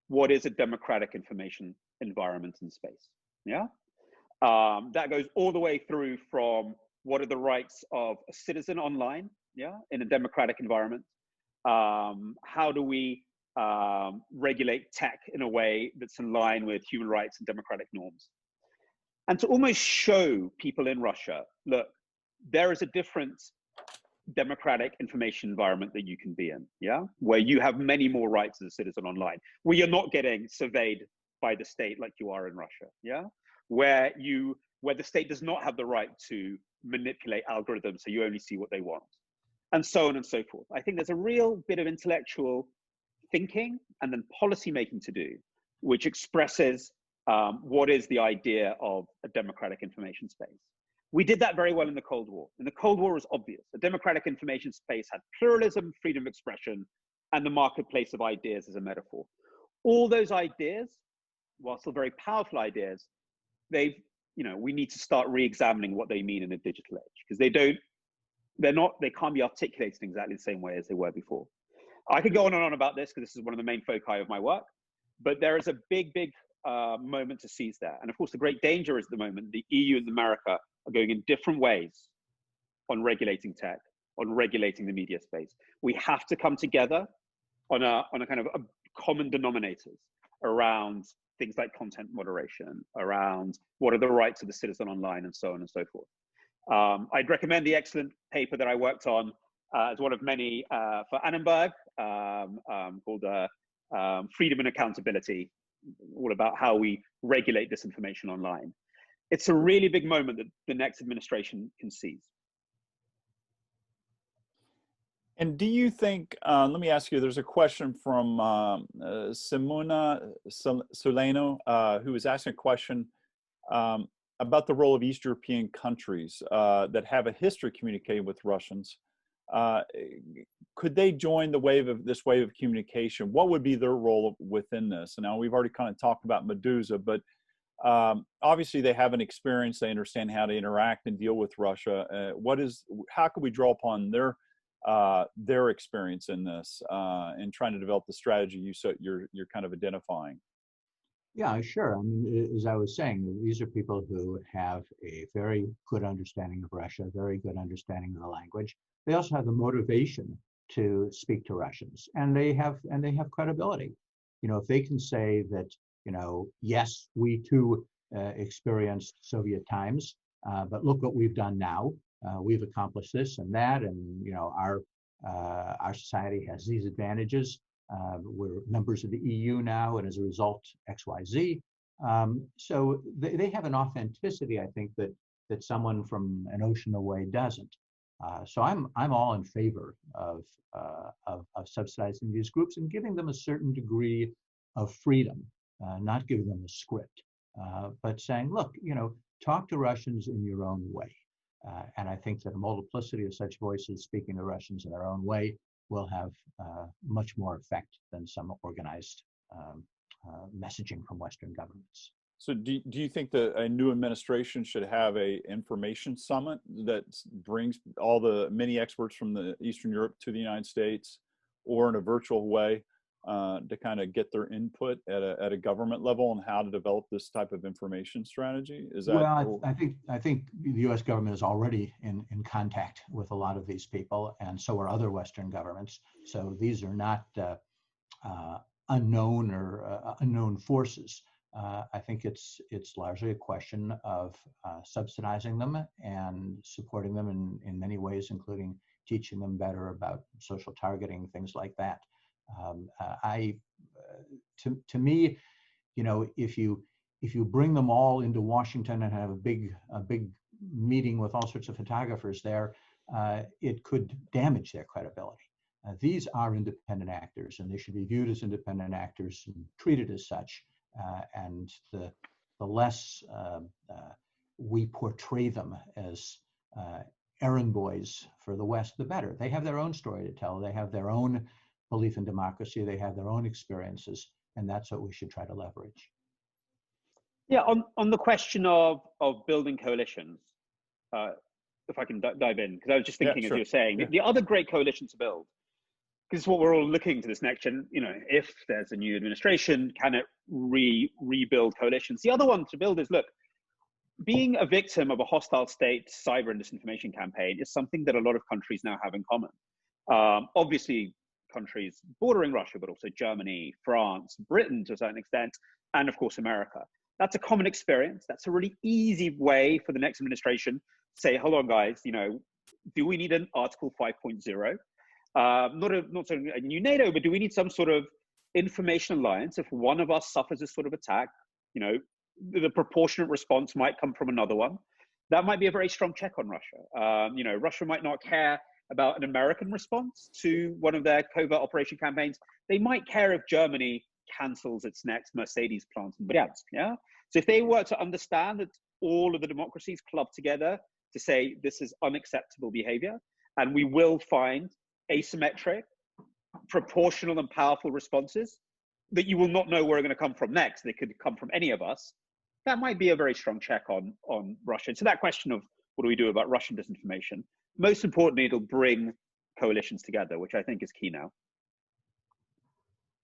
what is a democratic information environment in space. Yeah, that goes all the way through from what are the rights of a citizen online, yeah, in a democratic environment. How do we regulate tech in a way that's in line with human rights and democratic norms? And to almost show people in Russia, look, there is a different democratic information environment that you can be in, yeah, where you have many more rights as a citizen online, where you're not getting surveyed by the state like you are in Russia, yeah, where the state does not have the right to manipulate algorithms so you only see what they want, and so on and so forth. I think there's a real bit of intellectual thinking and then policy making to do, which expresses what is the idea of a democratic information space. We did that very well in the Cold War. In the Cold War, it was obvious. The democratic information space had pluralism, freedom of expression, and the marketplace of ideas as a metaphor. All those ideas, while still very powerful ideas, we need to start re-examining what they mean in a digital age, because they can't be articulated in exactly the same way as they were before. I could go on and on about this because this is one of the main foci of my work, but there is a big moment to seize there. And of course, the great danger is at the moment, the EU and America are going in different ways on regulating tech, on regulating the media space. We have to come together on a kind of a common denominators around things like content moderation, around what are the rights of the citizen online, and so on and so forth. I'd recommend the excellent paper that I worked on as one of many for Annenberg, called Freedom and Accountability, all about how we regulate disinformation online. It's a really big moment that the next administration can seize. And do you think, let me ask you, there's a question from Simona Soleno, who is asking a question um, about the role of East European countries that have a history of communicating with Russians. Uh, could they join this wave of communication? What would be their role within this? And now we've already kind of talked about Meduza, but obviously they have an experience, they understand how to interact and deal with Russia. How can we draw upon their experience in this and trying to develop the strategy you're kind of identifying? Yeah, sure. I mean, as I was saying, these are people who have a very good understanding of Russia, very good understanding of the language. They also have the motivation to speak to Russians, and they have credibility. You know, if they can say that, you know, yes, we too experienced Soviet times, but look what we've done now. We've accomplished this and that, and you know, our society has these advantages. We're members of the EU now, and as a result, XYZ. So they have an authenticity, I think, that someone from an ocean away doesn't. So I'm all in favor of subsidizing these groups and giving them a certain degree of freedom, not giving them a script, but saying, look, you know, talk to Russians in your own way. And I think that a multiplicity of such voices speaking to Russians in their own way will have much more effect than some organized messaging from Western governments. So do you think that a new administration should have a information summit that brings all the many experts from Eastern Europe to the United States, or in a virtual way, to kind of get their input at a government level on how to develop this type of information strategy? Is that well? I think the U.S. government is already in contact with a lot of these people, and so are other Western governments. So these are not unknown or unknown forces. I think it's largely a question of subsidizing them and supporting them in many ways, including teaching them better about social targeting, things like that. To me, you know, if you bring them all into Washington and have a big meeting with all sorts of photographers there, it could damage their credibility. These are independent actors, and they should be viewed as independent actors and treated as such. And the less we portray them as errand boys for the West, the better. They have their own story to tell. They have their own belief in democracy. They have their own experiences, and that's what we should try to leverage. Yeah, on the question of building coalitions, if I can dive in, because I was just thinking, as you were saying, the other great coalition to build, because what we're all looking to this next gen, you know, if there's a new administration, can it rebuild coalitions? The other one to build is, look, being a victim of a hostile state cyber and disinformation campaign is something that a lot of countries now have in common. Obviously, countries bordering Russia, but also Germany, France, Britain to a certain extent, and of course, America. That's a common experience. That's a really easy way for the next administration to say, hold on, guys, you know, do we need an Article 5.0? Not a new NATO, but do we need some sort of information alliance? If one of us suffers this sort of attack, you know, the proportionate response might come from another one. That might be a very strong check on Russia. You know, Russia might not care about an American response to one of their covert operation campaigns. They might care if Germany cancels its next Mercedes plant in Bryansk. Yeah. So if they were to understand that all of the democracies club together to say this is unacceptable behavior, and we will find asymmetric, proportional, and powerful responses that you will not know where are going to come from next. They could come from any of us. That might be a very strong check on Russia. So that question of what do we do about Russian disinformation? Most importantly, it'll bring coalitions together, which I think is key now.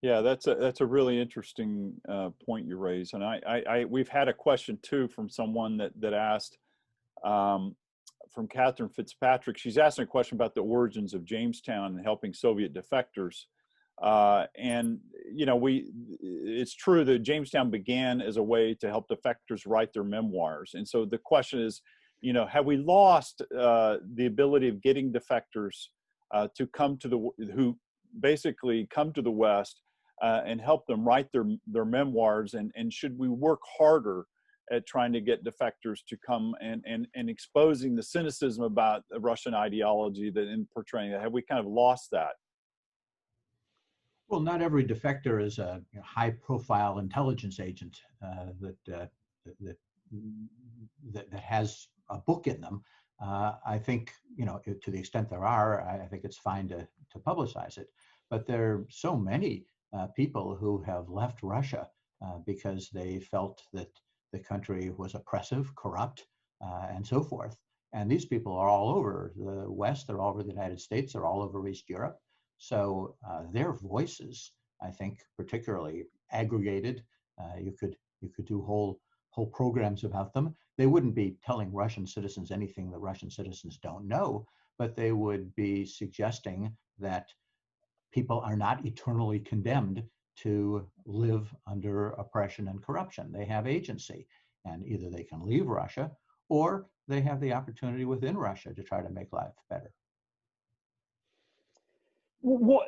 Yeah, that's a really interesting point you raise, and we've had a question too from someone that asked, from Catherine Fitzpatrick. She's asking a question about the origins of Jamestown and helping Soviet defectors. And you know, it's true that Jamestown began as a way to help defectors write their memoirs, and so the question is, you know, have we lost the ability of getting defectors to come to who basically come to the West and help them write their memoirs, and should we work harder at trying to get defectors to come and exposing the cynicism about the Russian ideology that in portraying that? Have we kind of lost that? Well, not every defector is a high-profile intelligence agent that has a book in them. I think, to the extent there are, I think it's fine to publicize it. But there are so many people who have left Russia because they felt that the country was oppressive, corrupt, and so forth. And these people are all over the West, they're all over the United States, they're all over East Europe. So their voices, I think, particularly aggregated, you could do whole programs about them. They wouldn't be telling Russian citizens anything that Russian citizens don't know, but they would be suggesting that people are not eternally condemned to live under oppression and corruption. They have agency, and either they can leave Russia or they have the opportunity within Russia to try to make life better.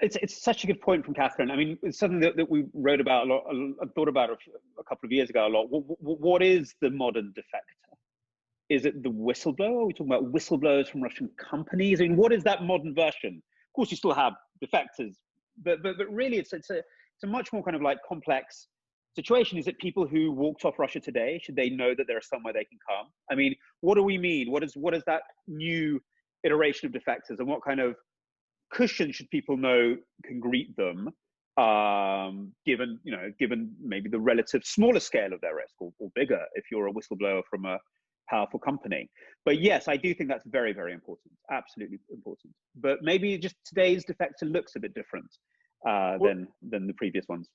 It's such a good point from Catherine. I mean, it's something that we wrote about a lot, I thought about a couple of years ago a lot. What is the modern defector? Is it the whistleblower? Are we talking about whistleblowers from Russian companies? I mean, what is that modern version? Of course, you still have defectors, but really it's a much more kind of like complex situation. Is it people who walked off Russia today? Should they know that there is somewhere they can come? I mean, what do we mean? What is that new iteration of defectors, and what kind of cushion should people know can greet them, given maybe the relative smaller scale of their risk, or bigger if you're a whistleblower from a powerful company? But yes, I do think that's very, very important, absolutely important. But maybe just today's defector looks a bit different than the previous ones.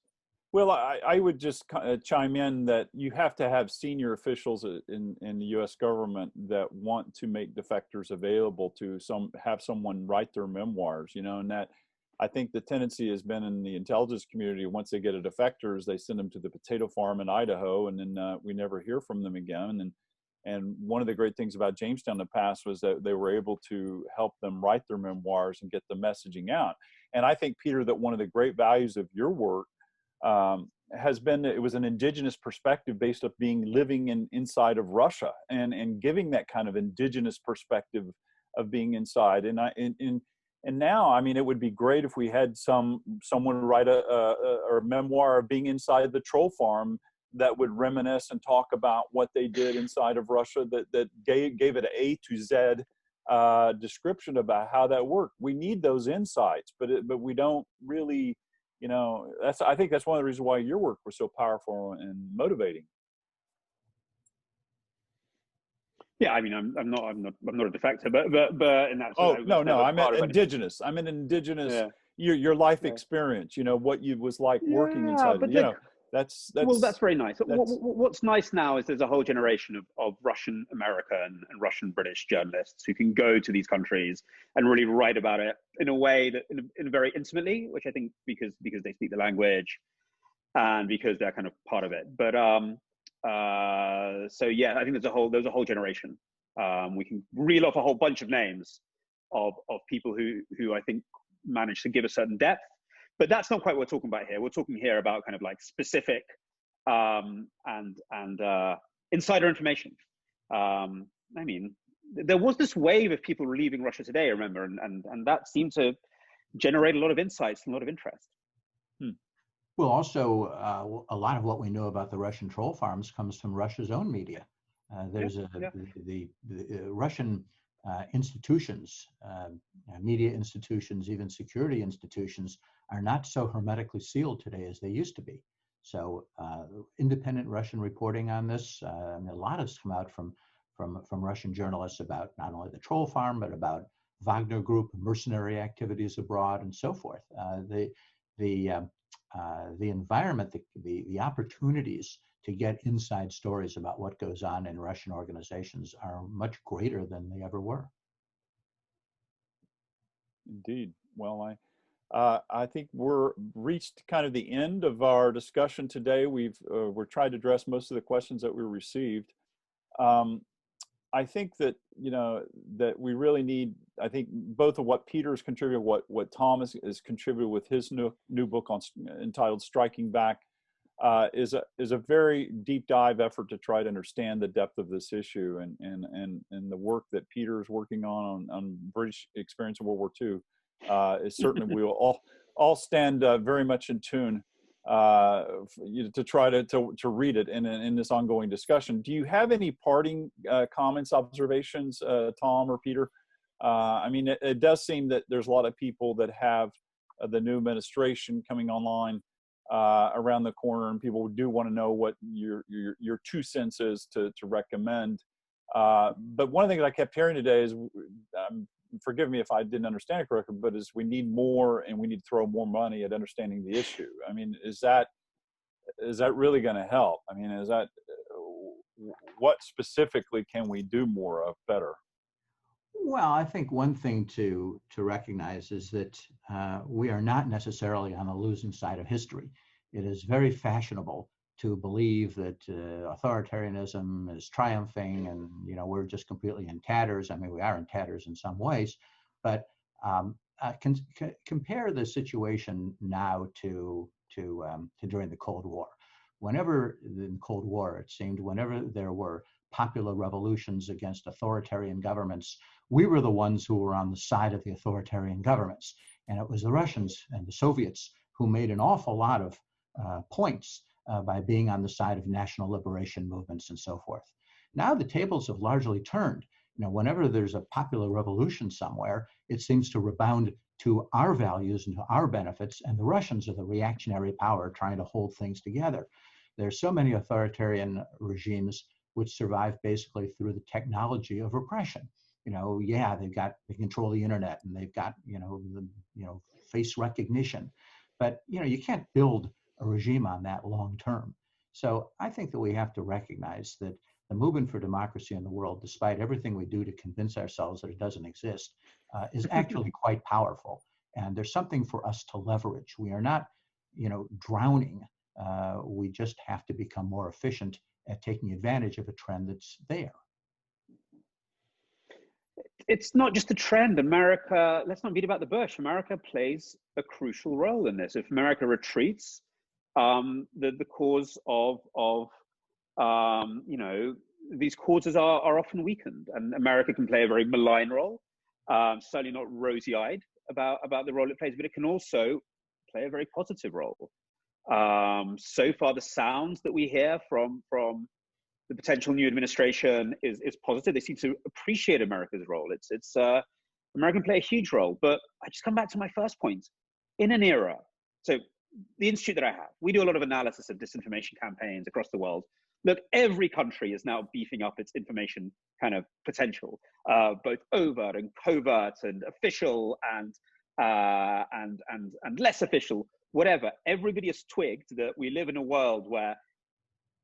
Well, I would just chime in that you have to have senior officials in the U.S. government that want to make defectors available to have someone write their memoirs, and that I think the tendency has been in the intelligence community, once they get a defectors, they send them to the potato farm in Idaho, and then we never hear from them again. And one of the great things about Jamestown in the past was that they were able to help them write their memoirs and get the messaging out. And I think, Peter, that one of the great values of your work has been that it was an indigenous perspective based on living inside of Russia and giving that kind of indigenous perspective of being inside. And now, I mean, it would be great if we had someone write a memoir of being inside the troll farm that would reminisce and talk about what they did inside of Russia, that gave it an A to Z description about how that worked. We need those insights, but we don't really. I think that's one of the reasons why your work was so powerful and motivating. Yeah, I mean, I'm not a defector, but in that. Oh no, I'm indigenous. I'm an indigenous. Yeah. Your life experience. What you was like working inside. That's well, that's very nice. What's nice now is there's a whole generation of Russian American and Russian British journalists who can go to these countries and really write about it in a way that in very intimately, which I think because they speak the language and because they're kind of part of it. But so yeah, I think there's a whole generation. We can reel off a whole bunch of names of people who I think manage to give a certain depth. But that's not quite what we're talking about here. We're talking here about kind of like specific and insider information. I mean, there was this wave of people leaving Russia today, remember, and that seemed to generate a lot of insights and a lot of interest. Well, also, a lot of what we know about the Russian troll farms comes from Russia's own media. There's the Russian institutions, media institutions, even security institutions, are not so hermetically sealed today as they used to be. So independent Russian reporting on this, and a lot has come out from Russian journalists about not only the troll farm, but about Wagner Group, mercenary activities abroad, and so forth. The environment, the opportunities to get inside stories about what goes on in Russian organizations are much greater than they ever were. Indeed. Well, I think we're reached kind of the end of our discussion today. We're tried to address most of the questions that we received. I think that that we really need. I think both of what Peter has contributed, what Tom has contributed with his new book entitled "Striking Back." is a very deep dive effort to try to understand the depth of this issue, and the work that Peter is working on British experience in World War II is certainly we will all stand very much in tune to try to read it in this ongoing discussion. Do you have any parting comments, observations, Tom or Peter? I mean, it does seem that there's a lot of people that have the new administration coming online around the corner, and people do want to know what your 2 cents is to recommend. But one of the things I kept hearing today is, forgive me if I didn't understand it correctly, but is we need more, and we need to throw more money at understanding the issue. I mean, is that really going to help? I mean, what specifically can we do more of better? Well, I think one thing to recognize is that we are not necessarily on the losing side of history. It is very fashionable to believe that authoritarianism is triumphing, and we're just completely in tatters. I mean, we are in tatters in some ways, but compare the situation now to during the Cold War. Whenever in the Cold War, it seemed, whenever there were popular revolutions against authoritarian governments, we were the ones who were on the side of the authoritarian governments. And it was the Russians and the Soviets who made an awful lot of points by being on the side of national liberation movements and so forth. Now the tables have largely turned. Whenever there's a popular revolution somewhere, it seems to rebound to our values and to our benefits, and the Russians are the reactionary power trying to hold things together. There's so many authoritarian regimes which survive basically through the technology of repression. Yeah, they control the internet, and they've got, face recognition, but, you can't build a regime on that long term. So I think that we have to recognize that the movement for democracy in the world, despite everything we do to convince ourselves that it doesn't exist, is actually quite powerful. And there's something for us to leverage. We are not, drowning. We just have to become more efficient at taking advantage of a trend that's there. It's not just a trend. America, let's not beat about the bush. America plays a crucial role in this. If America retreats, the cause of these causes are often weakened, and America can play a very malign role. Certainly not rosy-eyed about the role it plays, but it can also play a very positive role. So far, the sounds that we hear from the potential new administration is positive. They seem to appreciate America's role. America can play a huge role. But I just come back to my first point. In an era, so the institute that I have, we do a lot of analysis of disinformation campaigns across the world. Look, every country is now beefing up its information kind of potential, both overt and covert and official and less official, whatever. Everybody has twigged that we live in a world where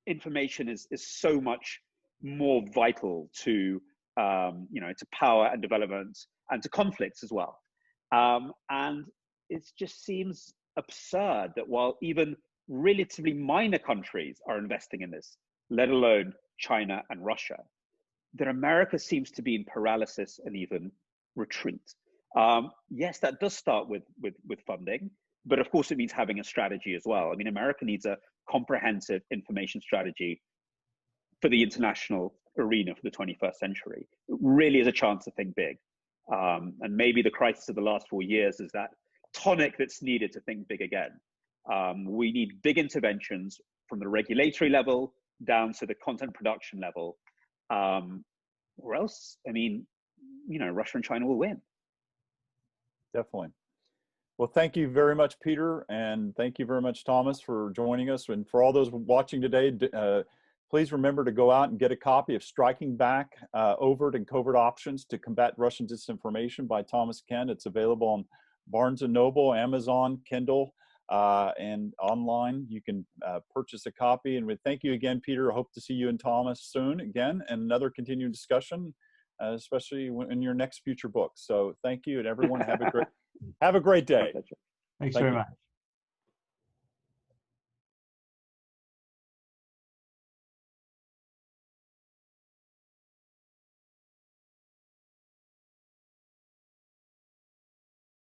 information is so much more vital to to power and development and to conflicts as well. And it just seems absurd that while even relatively minor countries are investing in this, let alone China and Russia, that America seems to be in paralysis and even retreat. Yes, that does start with funding, but of course it means having a strategy as well. I mean, America needs a comprehensive information strategy for the international arena for the 21st century. It really is a chance to think big. And maybe the crisis of the last 4 years is that tonic that's needed to think big again. We need big interventions from the regulatory level down to the content production level, or else, I mean, Russia and China will win. Definitely. Well, thank you very much, Peter, and thank you very much, Thomas, for joining us. And for all those watching today, please remember to go out and get a copy of Striking Back, Overt and Covert Options to Combat Russian Disinformation by Thomas Kent. It's available on Barnes & Noble, Amazon, Kindle, and online. You can purchase a copy. And we thank you again, Peter. I hope to see you and Thomas soon again, and another continued discussion, especially in your next future book. So thank you, and everyone have a great day. Thanks very much.